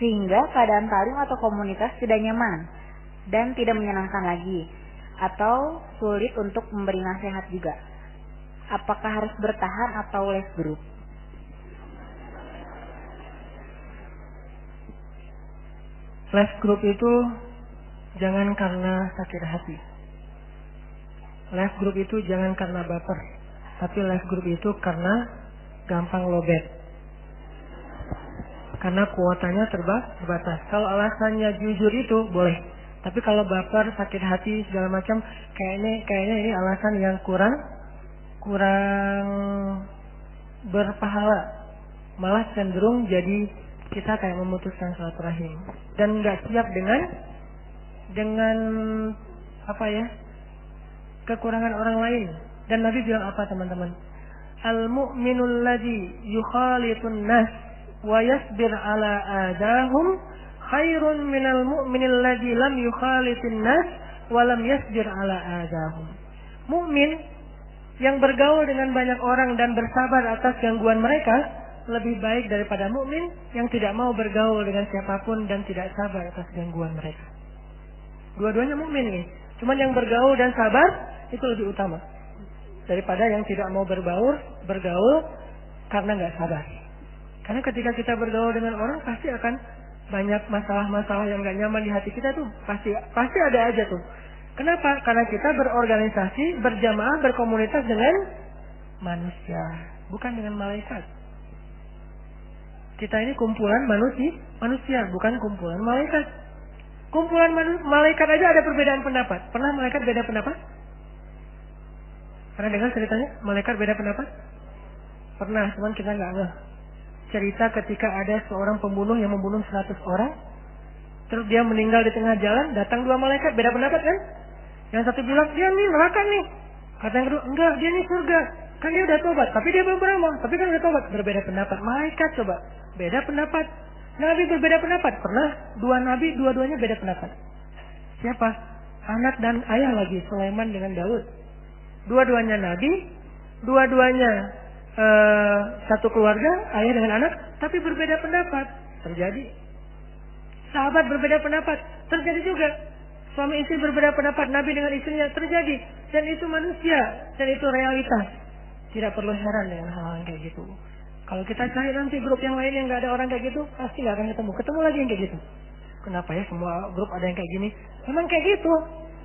sehingga keadaan taklim atau komunitas tidak nyaman dan tidak menyenangkan lagi atau sulit untuk memberi nasihat juga. Apakah harus bertahan atau les group? Les group itu jangan karena sakit hati. Les group itu jangan karena baper, tapi les group itu karena gampang lobet. Karena kuotanya terbatas. Kalau alasannya jujur itu boleh. Tapi kalau baper, sakit hati segala macam, kayaknya ini alasan yang kurang berpahala. Malah cenderung jadi kita kayak memutuskan silaturahim dan nggak siap dengan kekurangan orang lain. Dan Nabi bilang apa teman-teman? Al-mu'minul ladzi yukhalitun nas wa yasbir ala adahum khairun minal mu'minil ladzi lam yukhalitin nas wa lam yasbir ala adahum. Mukmin yang bergaul dengan banyak orang dan bersabar atas gangguan mereka lebih baik daripada mukmin yang tidak mau bergaul dengan siapapun dan tidak sabar atas gangguan mereka. Dua-duanya mukmin nih. Cuman yang bergaul dan sabar itu lebih utama daripada yang tidak mau bergaul karena nggak sabar. Karena ketika kita bergaul dengan orang pasti akan banyak masalah-masalah yang nggak nyaman di hati kita tuh pasti ada aja tuh. Kenapa? Karena kita berorganisasi, berjamaah, berkomunitas dengan manusia, bukan dengan malaikat. Kita ini kumpulan manusia, bukan kumpulan malaikat. Kumpulan malaikat aja ada perbedaan pendapat. Pernah malaikat beda pendapat? Pernah dengar ceritanya? Malaikat beda pendapat? Pernah, cuman kita nggak ngeh. Cerita ketika ada seorang pembunuh yang membunuh 100 orang, terus dia meninggal di tengah jalan, datang 2 malaikat beda pendapat kan? Yang satu bilang, dia nih neraka nih. Kata yang kedua, enggak, dia nih surga. Kan dia udah tobat, tapi dia belum beramal. Tapi kan udah tobat, berbeda pendapat. Malaikat coba, beda pendapat. Nabi berbeda pendapat. Pernah 2 nabi, dua-duanya beda pendapat. Siapa? Anak dan ayah lagi, Sulaiman dengan Daud. Dua-duanya nabi, dua-duanya satu keluarga, ayah dengan anak, tapi berbeda pendapat. Terjadi. Sahabat berbeda pendapat, terjadi juga. Suami istri berbeda pendapat, nabi dengan istrinya, terjadi. Dan itu manusia, dan itu realitas. Tidak perlu heran dengan hal-hal kayak gitu. Kalau kita cari nanti grup yang lain yang nggak ada orang kayak gitu, pasti nggak akan ketemu. Ketemu lagi yang kayak gitu. Kenapa ya semua grup ada yang kayak gini? Memang kayak gitu.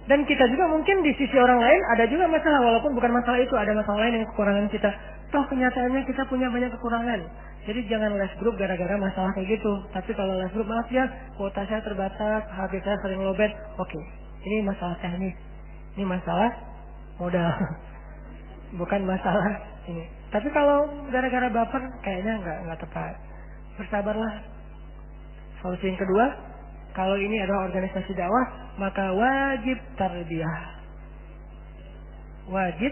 Dan kita juga mungkin di sisi orang lain ada juga masalah, walaupun bukan masalah itu, ada masalah lain yang kekurangan kita. Toh kenyataannya kita punya banyak kekurangan. Jadi jangan les grup gara-gara masalah kayak gitu. Tapi kalau les grup, maaf ya, kuota saya terbatas, HP saya sering lowbat. Oke, ini masalah teknis. Ini masalah modal. Bukan masalah ini. Tapi kalau gara-gara baper, kayaknya nggak tepat. Bersabarlah. Solusi yang kedua, kalau ini adalah organisasi dakwah, maka wajib tarbiyah. Wajib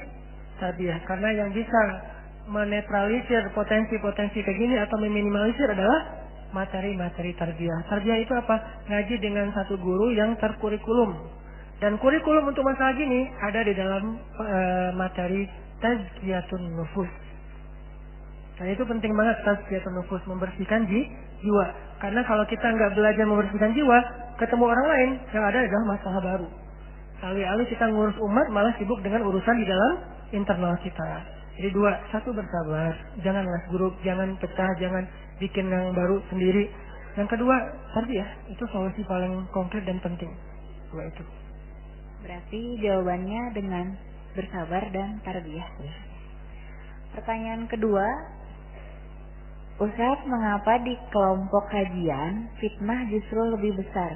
tarbiyah. Karena yang bisa menetralisir potensi-potensi kayak gini atau meminimalisir adalah materi-materi tarbiyah. Tarbiyah itu apa? Ngaji dengan satu guru yang terkurikulum. Dan kurikulum untuk masalah gini ada di dalam materi tazkiyatun nufus. Dan itu penting banget, tazkiyatun nufus, membersihkan jiwa. Karena kalau kita nggak belajar membersihkan jiwa, ketemu orang lain yang ada adalah masalah baru. Alih-alih kita ngurus umat, malah sibuk dengan urusan di dalam internal kita. Jadi dua, satu bersabar, jangan les grup, jangan pecah, jangan bikin yang baru sendiri. Yang kedua, tarbiyah, itu solusi paling konkret dan penting. Dua itu. Berarti jawabannya dengan bersabar dan tarbiyah. Pertanyaan kedua, Ustaz, mengapa di kelompok kajian fitnah justru lebih besar?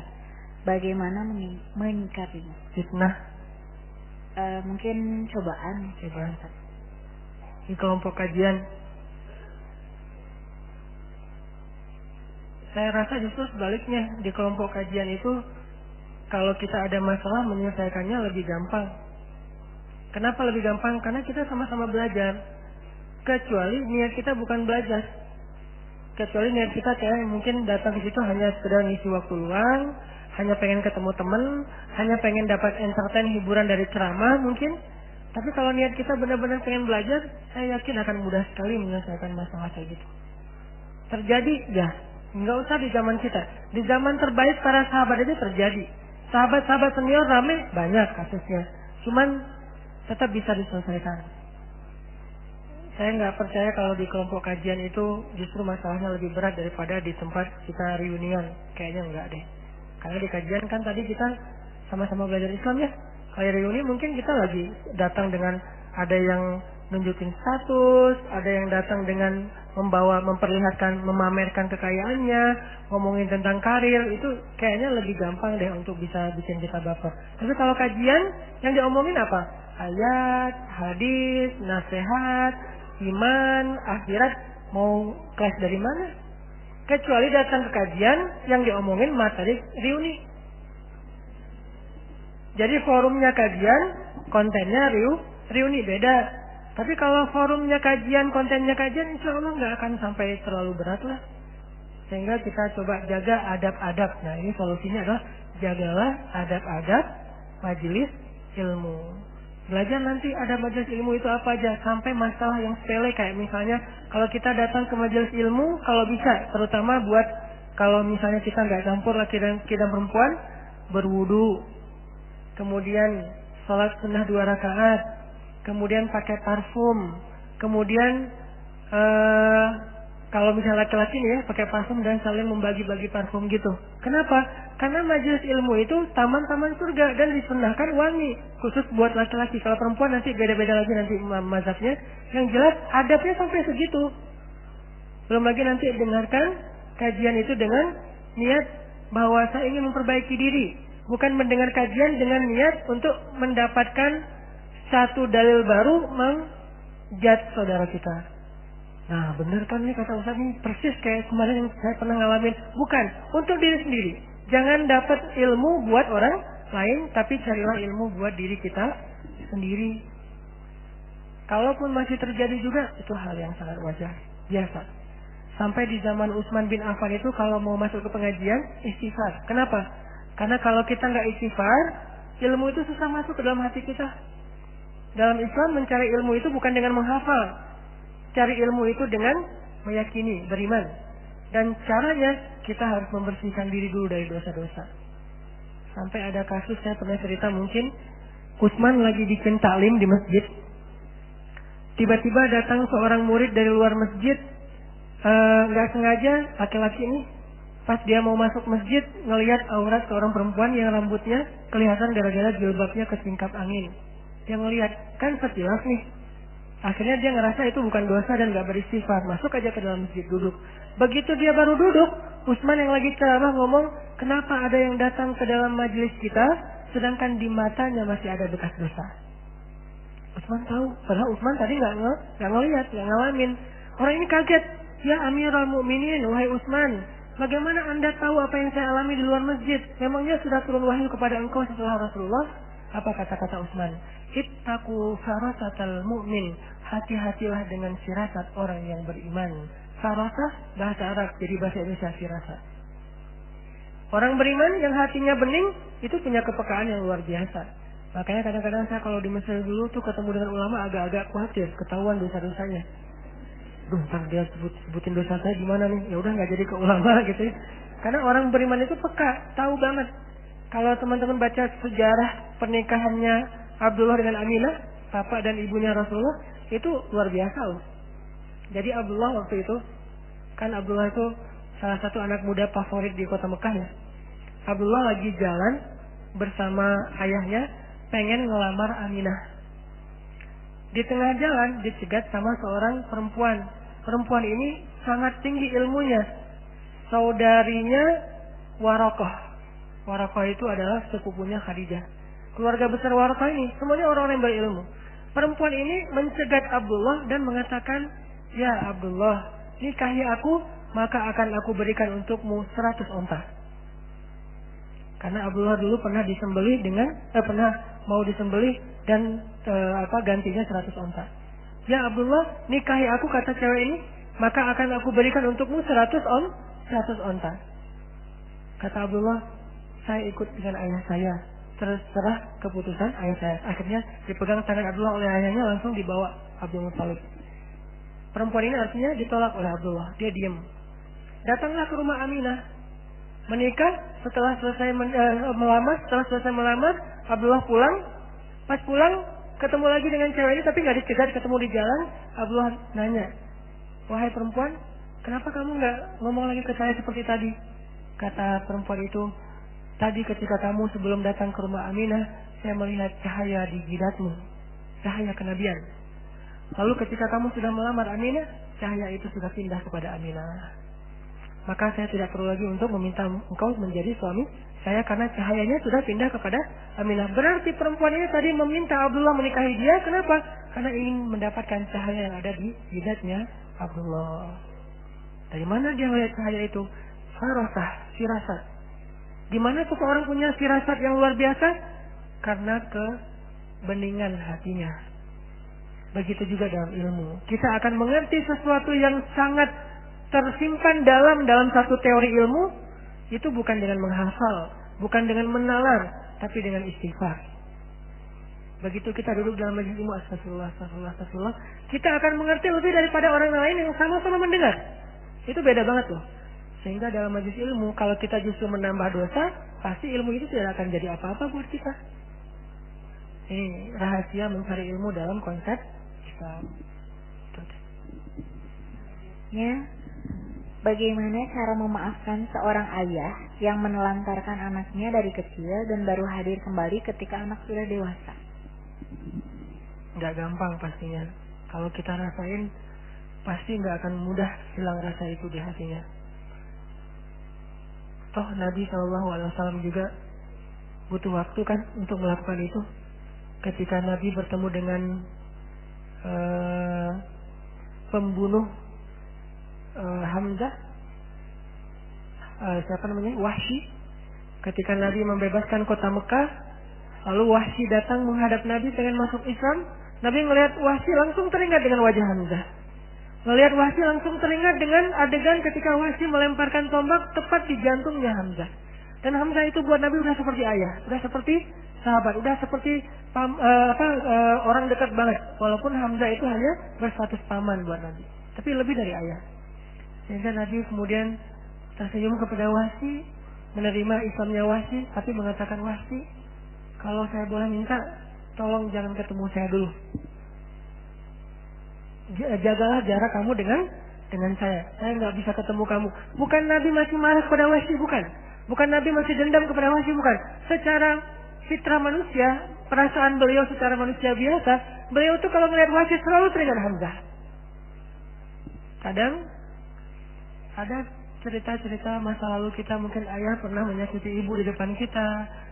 Bagaimana menyikapinya? Fitnah? Mungkin cobaan. Di kelompok kajian, saya rasa justru sebaliknya. Di kelompok kajian itu, kalau kita ada masalah, menyelesaikannya lebih gampang. Kenapa lebih gampang? Karena kita sama-sama belajar. Kecuali niat kita bukan belajar. Kecuali niat kita kayak mungkin datang ke situ hanya sekedar ngisi waktu luang, hanya pengen ketemu teman, hanya pengen dapat entertain, hiburan dari ceramah mungkin. Tapi kalau niat kita benar-benar pengen belajar, saya yakin akan mudah sekali menyelesaikan masalah kayak gitu. Terjadi, ya. Nggak usah di zaman kita. Di zaman terbaik para sahabat aja terjadi. Sahabat-sahabat senior rame, banyak kasusnya. Cuman tetap bisa diselesaikan. Saya nggak percaya kalau di kelompok kajian itu justru masalahnya lebih berat daripada di tempat kita reunian. Kayaknya enggak deh. Karena di kajian kan tadi kita sama-sama belajar Islam ya. Kalau reuni mungkin kita lagi datang dengan ada yang nunjukin status, ada yang datang dengan memperlihatkan, memamerkan kekayaannya, ngomongin tentang karir, itu kayaknya lebih gampang deh untuk bisa bikin kita baper. Tapi kalau kajian yang diomongin apa? Ayat, hadis, nasihat, iman, akhirat, mau kelas dari mana? Kecuali datang ke kajian yang diomongin materi reuni. Jadi forumnya kajian, kontennya reuni beda. Tapi kalau forumnya kajian, kontennya kajian, insya Allah nggak akan sampai terlalu berat lah. Sehingga kita coba jaga adab-adab. Nah ini solusinya adalah jagalah adab-adab majelis ilmu. Belajar nanti ada majelis ilmu itu apa aja, sampai masalah yang sepele kayak misalnya kalau kita datang ke majelis ilmu, kalau bisa, terutama buat kalau misalnya kita nggak campur laki dan perempuan, berwudu, kemudian sholat sunnah 2 rakaat, kemudian pakai parfum, kemudian kalau misalnya laki-laki nih ya pakai parfum dan saling membagi-bagi parfum gitu. Kenapa? Karena majelis ilmu itu taman-taman surga dan disunnahkan wangi khusus buat laki-laki. Kalau perempuan nanti beda-beda lagi nanti mazhabnya. Yang jelas adabnya sampai segitu. Belum lagi nanti dengarkan kajian itu dengan niat bahwa saya ingin memperbaiki diri, bukan mendengar kajian dengan niat untuk mendapatkan satu dalil baru menjudge saudara kita. Nah bener kan nih kata Ustaz nih, persis kayak kemarin yang saya pernah ngalamin. Bukan, untuk diri sendiri. Jangan dapat ilmu buat orang lain, tapi carilah ilmu buat diri kita sendiri. Kalaupun masih terjadi juga, itu hal yang sangat wajar, biasa. Sampai di zaman Utsman bin Affan itu kalau mau masuk ke pengajian, istighfar. Kenapa? Karena kalau kita nggak istighfar, ilmu itu susah masuk ke dalam hati kita. Dalam Islam mencari ilmu itu bukan dengan menghafal. Cari ilmu itu dengan meyakini, beriman. Dan caranya kita harus membersihkan diri dulu dari dosa-dosa. Sampai ada kasus saya pernah cerita mungkin, Utsman lagi bikin taklim di masjid. Tiba-tiba datang seorang murid dari luar masjid, nggak sengaja laki-laki ini pas dia mau masuk masjid ngelihat aurat seorang perempuan yang rambutnya kelihatan gara-gara jilbabnya kesingkap angin. Dia ngelihat, kan sekilas nih. Akhirnya dia ngerasa itu bukan dosa dan nggak beristighfar, masuk aja ke dalam masjid duduk. Begitu dia baru duduk, Utsman yang lagi ceramah ngomong, kenapa ada yang datang ke dalam majelis kita, sedangkan di matanya masih ada bekas dosa. Utsman tahu, padahal Utsman tadi nggak ngelihat, nggak ngalamin. Orang ini kaget, ya Amirul Mukminin, wahai Utsman, bagaimana Anda tahu apa yang saya alami di luar masjid? Memangnya sudah turun wahyu kepada engkau setelah Rasulullah? Apa kata-kata Utsman? Ittaqu farasatal mu'min. Hati-hatilah dengan firasat orang yang beriman. Farasah bahasa Arab, jadi bahasa Indonesia firasat. Orang beriman yang hatinya bening itu punya kepekaan yang luar biasa. Makanya kadang-kadang saya kalau di Mesir dulu tuh ketemu dengan ulama agak-agak khawatir, ketahuan dosa-dosanya. Duh, ntar dia sebutin dosa saya gimana nih? Ya udah nggak jadi ke ulama gitu ya. Karena orang beriman itu peka, tahu banget. Kalau teman-teman baca sejarah pernikahannya Abdullah dengan Aminah, bapak dan ibunya Rasulullah, itu luar biasa loh. Jadi Abdullah waktu itu, kan Abdullah itu salah satu anak muda favorit di kota Mekah ya. Abdullah lagi jalan bersama ayahnya, pengen ngelamar Aminah. Di tengah jalan dicegat sama seorang perempuan. Perempuan ini sangat tinggi ilmunya. Saudarinya Warokoh. Warokoh itu adalah sepupunya Khadijah. Keluarga besar Warokoh ini semuanya orang-orang yang berilmu. Perempuan ini mencegat Abdullah dan mengatakan, ya Abdullah, nikahi aku, maka akan aku berikan untukmu 100 onta. Karena Abdullah dulu pernah disembelih pernah mau disembelih dan gantinya 100 onta. Ya Abdullah, nikahi aku, kata cewek ini, maka akan aku berikan untukmu 100 onta. Kata Abdullah, saya ikut dengan ayah saya. Terserah keputusan ayah saya. Akhirnya dipegang tangan Abdullah oleh ayahnya, langsung dibawa Abdul Muthalib. Perempuan ini artinya ditolak oleh Abdullah. Dia diam. Datanglah ke rumah Aminah. Menikah, setelah selesai melamar, Abdullah pulang. Pas pulang, ketemu lagi dengan cewek ini, tapi nggak dicegat, ketemu di jalan. Abdullah nanya, wahai perempuan, kenapa kamu nggak ngomong lagi ke saya seperti tadi? Kata perempuan itu, tadi ketika kamu sebelum datang ke rumah Aminah, saya melihat cahaya di jidatmu, cahaya kenabian. Lalu ketika kamu sudah melamar Aminah, cahaya itu sudah pindah kepada Aminah. Maka saya tidak perlu lagi untuk meminta engkau menjadi suami saya karena cahayanya sudah pindah kepada Aminah. Berarti perempuan ini tadi meminta Abdullah menikahi dia. Kenapa? Karena ingin mendapatkan cahaya yang ada di jidatnya Abdullah. Dari mana dia melihat cahaya itu? Farasah, firasat. Di mana seseorang punya firasat yang luar biasa? Karena kebeningan hatinya. Begitu juga dalam ilmu. Kita akan mengerti sesuatu yang sangat tersimpan dalam satu teori ilmu, itu bukan dengan menghafal, bukan dengan menalar, tapi dengan istighfar. Begitu kita duduk dalam majelis ilmu, astagfirullah, kita akan mengerti lebih daripada orang lain yang sama-sama mendengar. Itu beda banget loh. Sehingga dalam majelis ilmu, kalau kita justru menambah dosa, pasti ilmu itu tidak akan jadi apa-apa buat kita. Ini rahasia mencari ilmu dalam konsep Islam. Ya, bagaimana cara memaafkan seorang ayah yang menelantarkan anaknya dari kecil dan baru hadir kembali ketika anak sudah dewasa? Nggak gampang pastinya. Kalau kita rasain, pasti nggak akan mudah hilang rasa itu di hatinya. Toh Nabi SAW juga butuh waktu kan untuk melakukan itu. Ketika Nabi bertemu dengan pembunuh Hamzah, Wahsy. Ketika Nabi membebaskan kota Mekah, lalu Wahsy datang menghadap Nabi pengen masuk Islam. Nabi melihat Wahsy langsung teringat dengan wajah Hamzah. Melihat Wahsy langsung teringat dengan adegan ketika Wahsy melemparkan tombak tepat di jantungnya Hamzah. Dan Hamzah itu buat Nabi udah seperti ayah, udah seperti sahabat, udah seperti orang dekat banget. Walaupun Hamzah itu hanya berstatus paman buat Nabi, tapi lebih dari ayah. Sehingga Nabi kemudian tersenyum kepada Wahsy, menerima Islamnya Wahsy, tapi mengatakan, Wahsy, kalau saya boleh minta, tolong jangan ketemu saya dulu. Jagalah jarak kamu dengan saya. Saya nggak bisa ketemu kamu. Bukan Nabi masih marah kepada Wahsy, bukan. Bukan Nabi masih dendam kepada Wahsy, bukan. Secara fitrah manusia, perasaan beliau secara manusia biasa, beliau tuh kalau melihat Wahsy selalu teringat Hamzah. Kadang ada cerita-cerita masa lalu kita, mungkin ayah pernah menyakiti ibu di depan kita,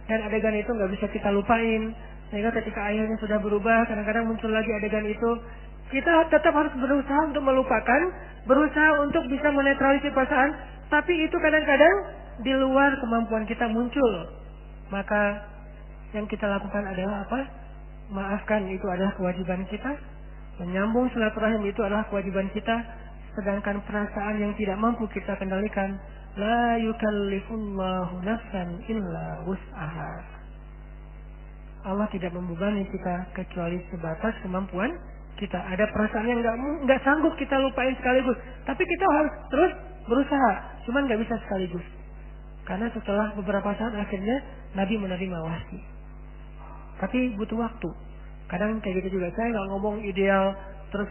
dan adegan itu nggak bisa kita lupain. Sehingga ketika ayahnya sudah berubah, kadang-kadang muncul lagi adegan itu. Kita tetap harus berusaha untuk melupakan, berusaha untuk bisa menetralisir perasaan, tapi itu kadang-kadang di luar kemampuan kita muncul. Maka yang kita lakukan adalah apa? Maafkan itu adalah kewajiban kita. Menyambung silaturahim itu adalah kewajiban kita. Sedangkan perasaan yang tidak mampu kita kendalikan, la yukallifullahu nafsan illa wus'aha. Allah tidak membebani kita kecuali sebatas kemampuan kita. Ada perasaan yang nggak sanggup kita lupain sekaligus, tapi kita harus terus berusaha. Cuman nggak bisa sekaligus. Karena setelah beberapa saat akhirnya Nabi menerima Wahsy. Tapi butuh waktu. Kadang kayak gitu juga. Saya nggak ngomong ideal terus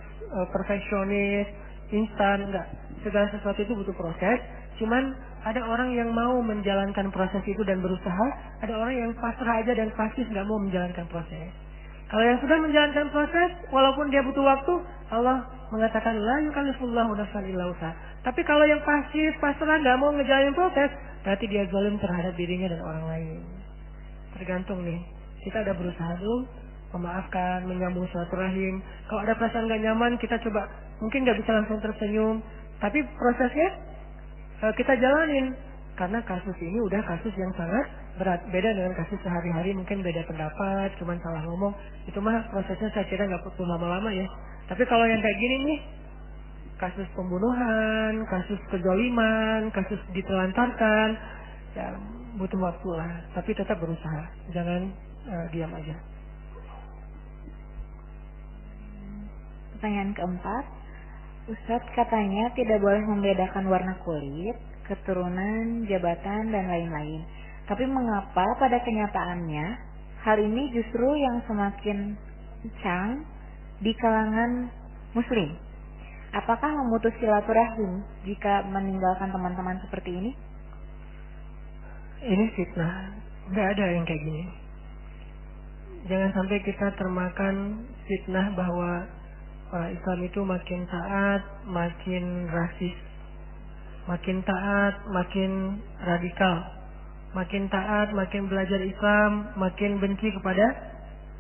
perfeksionis, instan, enggak. Segala sesuatu itu butuh proses. Cuman ada orang yang mau menjalankan proses itu dan berusaha. Ada orang yang pasrah aja dan pasif nggak mau menjalankan proses. Kalau yang sudah menjalankan proses, walaupun dia butuh waktu, Allah mengatakan la yukallifullahu nafsan illa wus'aha. Tapi kalau yang pasif, pasrah, nggak mau ngejalanin proses, berarti dia zalim terhadap dirinya dan orang lain. Tergantung nih. Kita udah berusaha dulu memaafkan, menyambung silaturahim. Kalau ada perasaan nggak nyaman, kita coba. Mungkin nggak bisa langsung tersenyum, tapi prosesnya kita jalanin. Karena kasus ini udah kasus yang sangat berat. Beda dengan kasus sehari-hari, mungkin beda pendapat, cuman salah ngomong. Itu mah prosesnya saya kira nggak perlu lama-lama ya. Tapi kalau yang kayak gini nih, kasus pembunuhan, kasus kezaliman, kasus ditelantarkan, ya butuh waktu lah. Tapi tetap berusaha, jangan diam aja. Pertanyaan keempat, Ustadz katanya tidak boleh membedakan warna kulit, keturunan, jabatan, dan lain-lain. Tapi mengapa pada kenyataannya hal ini justru yang semakin kencang di kalangan muslim? Apakah memutus silaturahim jika meninggalkan teman-teman seperti ini? Ini fitnah, nggak ada yang kayak gini. Jangan sampai kita termakan fitnah bahwa Islam itu makin taat, makin rasis, makin taat, makin radikal, makin taat, makin belajar Islam, makin benci kepada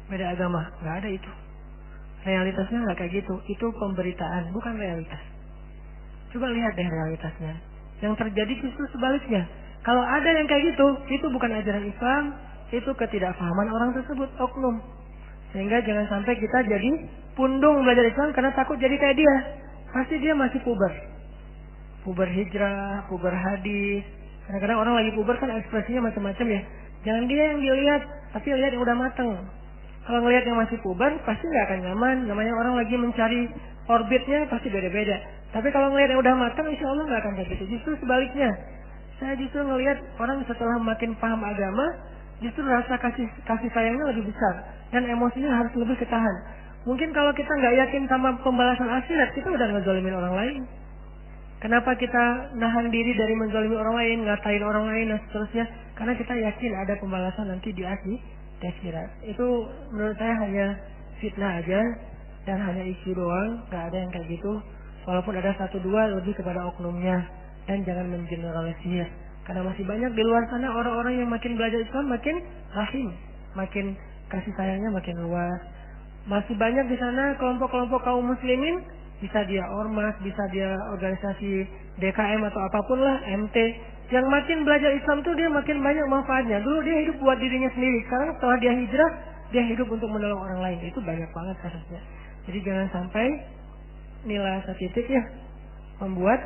beda agama. Nggak ada itu. Realitasnya nggak kayak gitu. Itu pemberitaan, bukan realitas. Coba lihat deh realitasnya. Yang terjadi justru sebaliknya. Kalau ada yang kayak gitu, itu bukan ajaran Islam, itu ketidakfahaman orang tersebut, oknum. Sehingga jangan sampai kita jadi pundung belajar Islam karena takut jadi kayak dia. Pasti dia masih puber. Puber hijrah, puber hadis. Kadang-kadang orang lagi puber kan ekspresinya macam-macam ya. Jangan dia yang dilihat, tapi lihat yang udah mateng. Kalau ngelihat yang masih puber, pasti nggak akan nyaman. Namanya orang lagi mencari orbitnya pasti beda-beda. Tapi kalau ngelihat yang udah mateng, insya Allah nggak akan kayak gitu. Justru sebaliknya. Saya justru ngelihat orang setelah makin paham agama, justru rasa kasih sayangnya lebih besar dan emosinya harus lebih ketahan. Mungkin kalau kita nggak yakin sama pembalasan akhirat, kita udah ngezalimin orang lain. Kenapa kita nahan diri dari menzalimi orang lain, ngatain orang lain dan seterusnya? Karena kita yakin ada pembalasan nanti di akhirat. Itu menurut saya hanya fitnah aja dan hanya isu doang, nggak ada yang kayak gitu. Walaupun ada satu dua lebih kepada oknumnya dan jangan mengeneralisir. Karena masih banyak di luar sana orang-orang yang makin belajar Islam makin rahim, makin kasih sayangnya makin luas. Masih banyak di sana kelompok-kelompok kaum muslimin, bisa dia ormas, bisa dia organisasi DKM atau apapun lah, MT, yang makin belajar Islam tuh dia makin banyak manfaatnya. Dulu dia hidup buat dirinya sendiri, sekarang setelah dia hijrah, dia hidup untuk menolong orang lain. Itu banyak banget kasusnya. Jadi jangan sampai nilai setitik ya membuat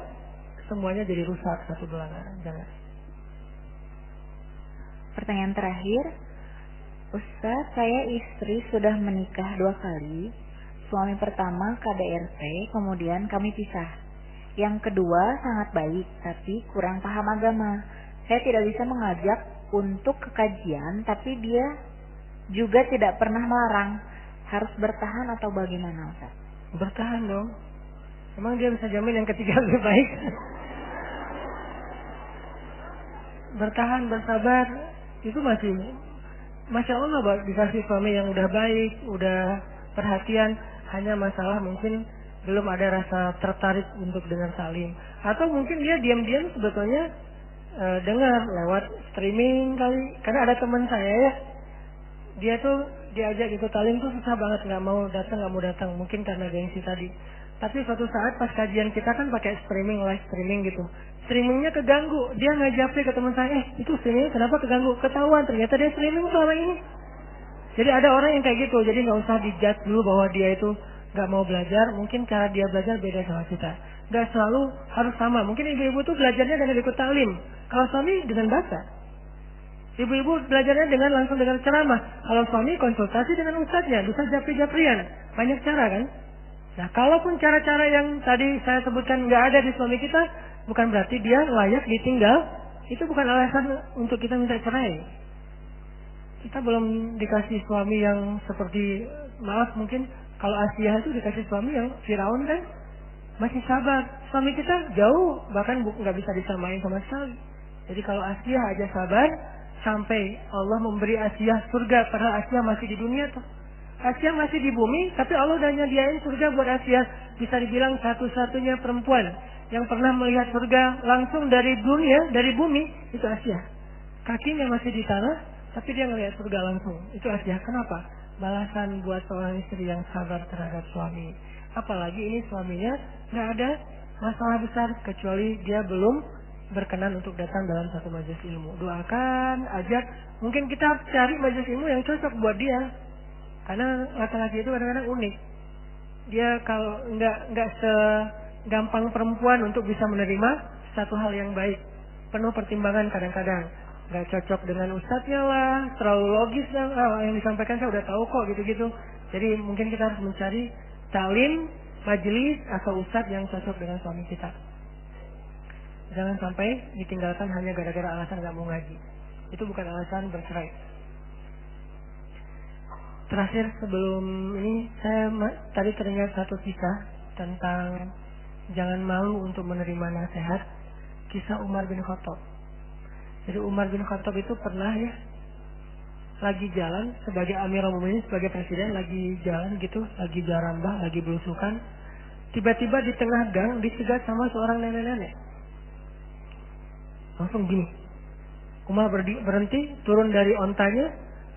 semuanya jadi rusak satu belakang. Jangan. Pertanyaan terakhir, Ustaz, saya istri sudah menikah 2 kali. Suami pertama KDRT, kemudian kami pisah. Yang kedua sangat baik, tapi kurang paham agama. Saya tidak bisa mengajak untuk kekajian, tapi dia juga tidak pernah melarang. Harus bertahan atau bagaimana, Ustaz? Bertahan dong. Emang dia bisa jamin yang ketiga lebih baik? Bertahan, bersabar, itu masih Masya Allah, dikasih suami yang udah baik, udah perhatian, hanya masalah mungkin belum ada rasa tertarik untuk dengar taklim. Atau mungkin dia diam-diam sebetulnya dengar lewat streaming kali. Karena ada teman saya ya, dia tuh diajak ikut taklim tuh susah banget, nggak mau datang, mungkin karena gengsi tadi. Tapi suatu saat pas kajian kita kan pakai streaming, live streaming gitu. Streamingnya keganggu, dia ngajapin ke teman saya, itu streamingnya kenapa keganggu? Ketahuan ternyata dia streaming selama ini. Jadi ada orang yang kayak gitu, jadi nggak usah dijudge dulu bahwa dia itu nggak mau belajar. Mungkin cara dia belajar beda sama kita. Nggak selalu harus sama. Mungkin ibu-ibu tuh belajarnya dengan ikut taklim. Kalau suami dengan baca. Ibu-ibu belajarnya dengan langsung dengan ceramah. Kalau suami konsultasi dengan ustadznya, bisa japri-japrian. Banyak cara kan? Nah, kalaupun cara-cara yang tadi saya sebutkan nggak ada di suami kita, bukan berarti dia layak ditinggal. Itu bukan alasan untuk kita minta cerai. Kita belum dikasih suami yang seperti, maaf mungkin kalau Asia itu dikasih suami yang Firaun kan, masih sabar. Suami kita jauh, bahkan nggak bisa disamain sama sekali. Jadi kalau Asia aja sabar, sampai Allah memberi Asia surga, padahal Asia masih di dunia tuh. Asia masih di bumi, tapi Allah udah nyediain surga buat Asia. Bisa dibilang satu-satunya perempuan yang pernah melihat surga langsung dari dunia, dari bumi, itu Asia. Kakinya masih di tanah, tapi dia ngelihat surga langsung. Itu Asia. Kenapa? Balasan buat seorang istri yang sabar terhadap suami. Apalagi ini suaminya nggak ada masalah besar, kecuali dia belum berkenan untuk datang dalam satu majelis ilmu. Doakan, ajak. Mungkin kita cari majelis ilmu yang cocok buat dia. Karena laki-laki itu kadang-kadang unik. Dia kalau nggak segampang perempuan untuk bisa menerima satu hal yang baik. Penuh pertimbangan kadang-kadang. Nggak cocok dengan ustadznya lah, terlalu logis lah, yang disampaikan saya udah tahu kok gitu-gitu. Jadi mungkin kita harus mencari taklim, majelis atau ustadz yang cocok dengan suami kita. Jangan sampai ditinggalkan hanya gara-gara alasan nggak mau ngaji. Itu bukan alasan bercerai. Terakhir sebelum ini saya tadi teringat satu kisah tentang jangan malu untuk menerima nasihat, kisah Umar bin Khattab. Jadi Umar bin Khattab itu pernah ya lagi jalan sebagai Amirul Mukminin, sebagai presiden, lagi jalan gitu, lagi jarambah, lagi belusukan. Tiba-tiba di tengah gang dicegat sama seorang nenek-nenek. Langsung gini. Umar berhenti, turun dari ontanya.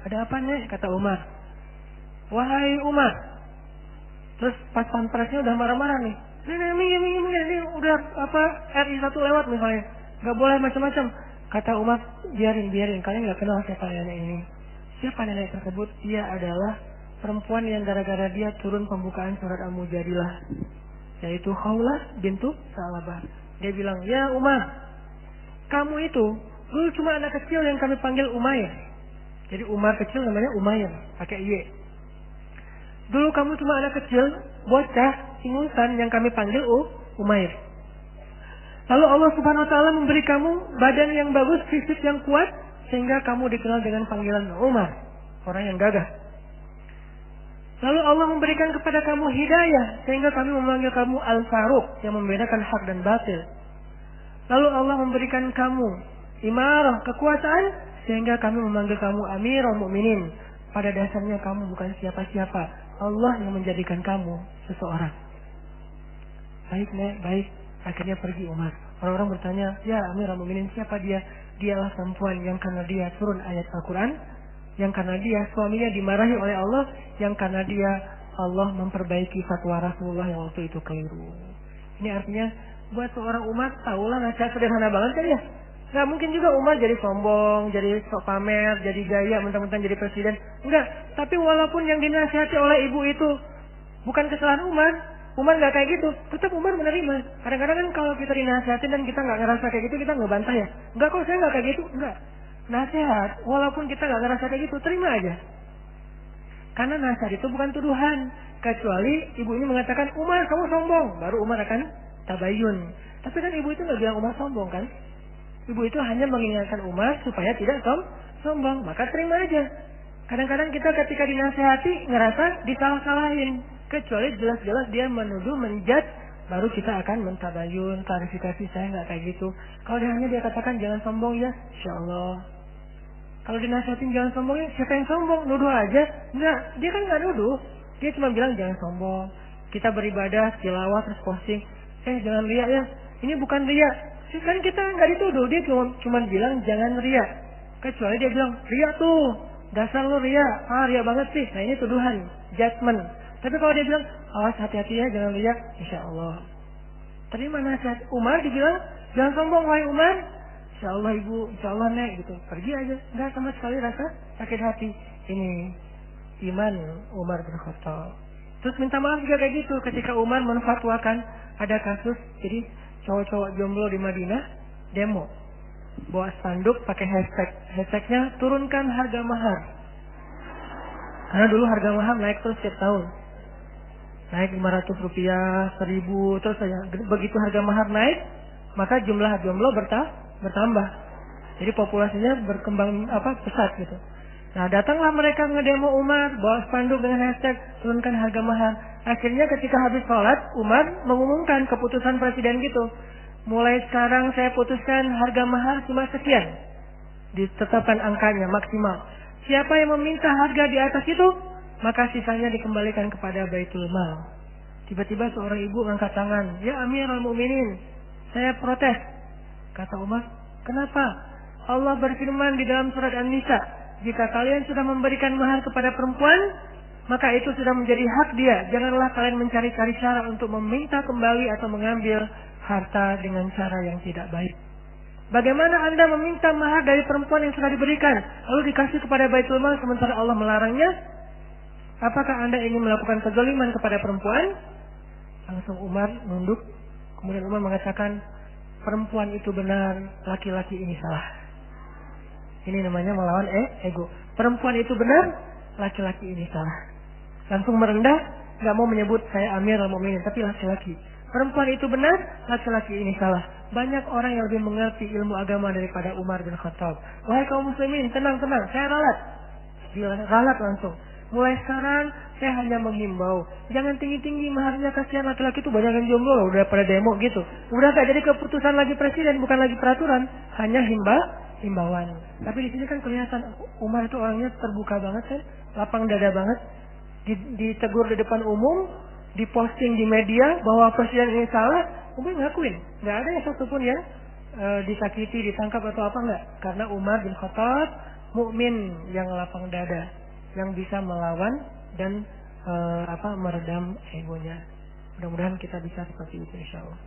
Ada apa nih? Kata Umar. Wahai Umar. Terus pas pampresnya udah marah-marah nih. Ini udah RI 1 lewat misalnya. Gak boleh macam-macam. Kata Umar, biarin. Kalian gak kenal siapa nenek ini. Siapa nenek tersebut? Dia adalah perempuan yang gara-gara dia turun pembukaan surat Al-Mujadilah. Yaitu Khawlah bintu Sa'labah. Dia bilang, ya Umar, kamu itu dulu cuma anak kecil yang kami panggil Umayyah. Jadi Umar kecil namanya Umayyah, pakai Y. Dulu kamu cuma anak kecil, bocah, ingusan yang kami panggil Umayyah. Lalu Allah Subhanahu Wa Taala memberi kamu badan yang bagus, fisik yang kuat, sehingga kamu dikenal dengan panggilan Umar, orang yang gagah. Lalu Allah memberikan kepada kamu hidayah, sehingga kami memanggil kamu Al-Faruq, yang membedakan hak dan batil. Lalu Allah memberikan kamu imarah, kekuasaan, sehingga kami memanggil kamu Amirul Mukminin. Pada dasarnya kamu bukan siapa-siapa. Allah yang menjadikan kamu seseorang. Baik, Nek, baik. Akhirnya pergi Umar. Orang-orang bertanya, ya Amirul Mukminin siapa dia? Dialah perempuan yang karena dia turun ayat Al-Quran, yang karena dia suaminya dimarahi oleh Allah, yang karena dia Allah memperbaiki fatwa Rasulullah yang waktu itu keliru. Ini artinya buat seorang Umar, tahulah nasihat sederhana banget kan ya. Nggak mungkin juga Umar jadi sombong, jadi sok pamer, jadi gaya, mentang-mentang jadi presiden. Enggak. Tapi walaupun yang dinasihati oleh ibu itu bukan kesalahan Umar nggak kayak gitu, tetap Umar menerima. Kadang-kadang kan kalau kita dinasihatin dan kita nggak ngerasa kayak gitu, kita nggak bantah ya. Enggak kok, saya nggak kayak gitu. Enggak. Nasihat, walaupun kita nggak ngerasa kayak gitu, terima aja. Karena nasihat itu bukan tuduhan. Kecuali ibu ini mengatakan, Umar kamu sombong, baru Umar akan tabayun. Tapi kan ibu itu nggak bilang Umar sombong kan? Ibu itu hanya mengingatkan Umar supaya tidak sombong. Maka terima aja. Kadang-kadang kita ketika dinasihati ngerasa disalah-salahin. Kecuali jelas-jelas dia menuduh, menjudge, baru kita akan mentabayun, klarifikasi, saya nggak kayak gitu. Kalau dia katakan jangan sombong ya, insya Allah. Kalau dinasihatin jangan sombong ya, siapa yang sombong? Nuduh aja? Enggak, dia kan nggak nuduh. Dia cuma bilang jangan sombong. Kita beribadah, tilawah, terus posting. Jangan riya ya. Ini bukan riya. Kan kita nggak dituduh, dia cuma bilang jangan riya. Kecuali dia bilang riya tuh, dasar lu riya, riya banget sih. Nah ini tuduhan, judgment. Tapi kalau dia bilang awas hati-hati ya, jangan riya, insya Allah. Tadi mana nasihat Umar dibilang jangan sombong wahai Umar. Insya Allah ibu, insya Allah nek gitu. Pergi aja, nggak sama sekali rasa sakit hati. Ini iman Umar bin Khattab. Terus minta maaf juga kayak gitu ketika Umar menfatwakan ada kasus, jadi cowok-cowok jomblo di Madinah demo, bawa spanduk pakai hashtagnya turunkan harga mahar. Karena dulu harga mahar naik terus setiap tahun, naik 500 rupiah, 1000, terus saja. Begitu harga mahar naik, maka jumlah jomblo bertambah. Jadi populasinya berkembang pesat gitu. Nah datanglah mereka ngedemo Umar, bawa spanduk dengan hashtag turunkan harga mahar. Akhirnya ketika habis sholat, Umar mengumumkan keputusan presiden gitu. Mulai sekarang saya putuskan harga mahar cuma sekian. Ditetapkan angkanya maksimal. Siapa yang meminta harga di atas itu, maka sisanya dikembalikan kepada Baitul Mal. Tiba-tiba seorang ibu angkat tangan, ya Amirul Mukminin, saya protes. Kata Umar, kenapa? Allah berfirman di dalam surat An-Nisa, jika kalian sudah memberikan mahar kepada perempuan, maka itu sudah menjadi hak dia. Janganlah kalian mencari-cari cara untuk meminta kembali atau mengambil harta dengan cara yang tidak baik. Bagaimana Anda meminta mahar dari perempuan yang sudah diberikan, lalu dikasih kepada Baitul Mal sementara Allah melarangnya? Apakah Anda ingin melakukan kezaliman kepada perempuan? Langsung Umar nunduk. Kemudian Umar mengatakan, perempuan itu benar, laki-laki ini salah. Ini namanya melawan ego. Perempuan itu benar, laki-laki ini salah. Langsung merendah, nggak mau menyebut saya Amirul Mukminin, tapi laki-laki. Perempuan itu benar, laki-laki ini salah. Banyak orang yang lebih mengerti ilmu agama daripada Umar bin Khattab. Wahai kaum muslimin, tenang, saya ralat. Dia ralat langsung. Mulai sekarang saya hanya menghimbau, jangan tinggi-tinggi maharnya, kasihan laki-laki itu banyak yang jomblo loh, udah pada demo gitu. Udah gak jadi keputusan lagi presiden, bukan lagi peraturan, hanya himbauan. Tapi di sini kan kelihatan Umar itu orangnya terbuka banget kan, lapang dada banget. Ditegur di depan umum, diposting di media bahwa presiden ini salah, Umar ngakuin. Nggak ada yang satupun yang disakiti, ditangkap atau apa enggak. Karena Umar bin Khattab mukmin yang lapang dada, yang bisa melawan dan meredam egonya. Mudah-mudahan kita bisa seperti itu insyaallah.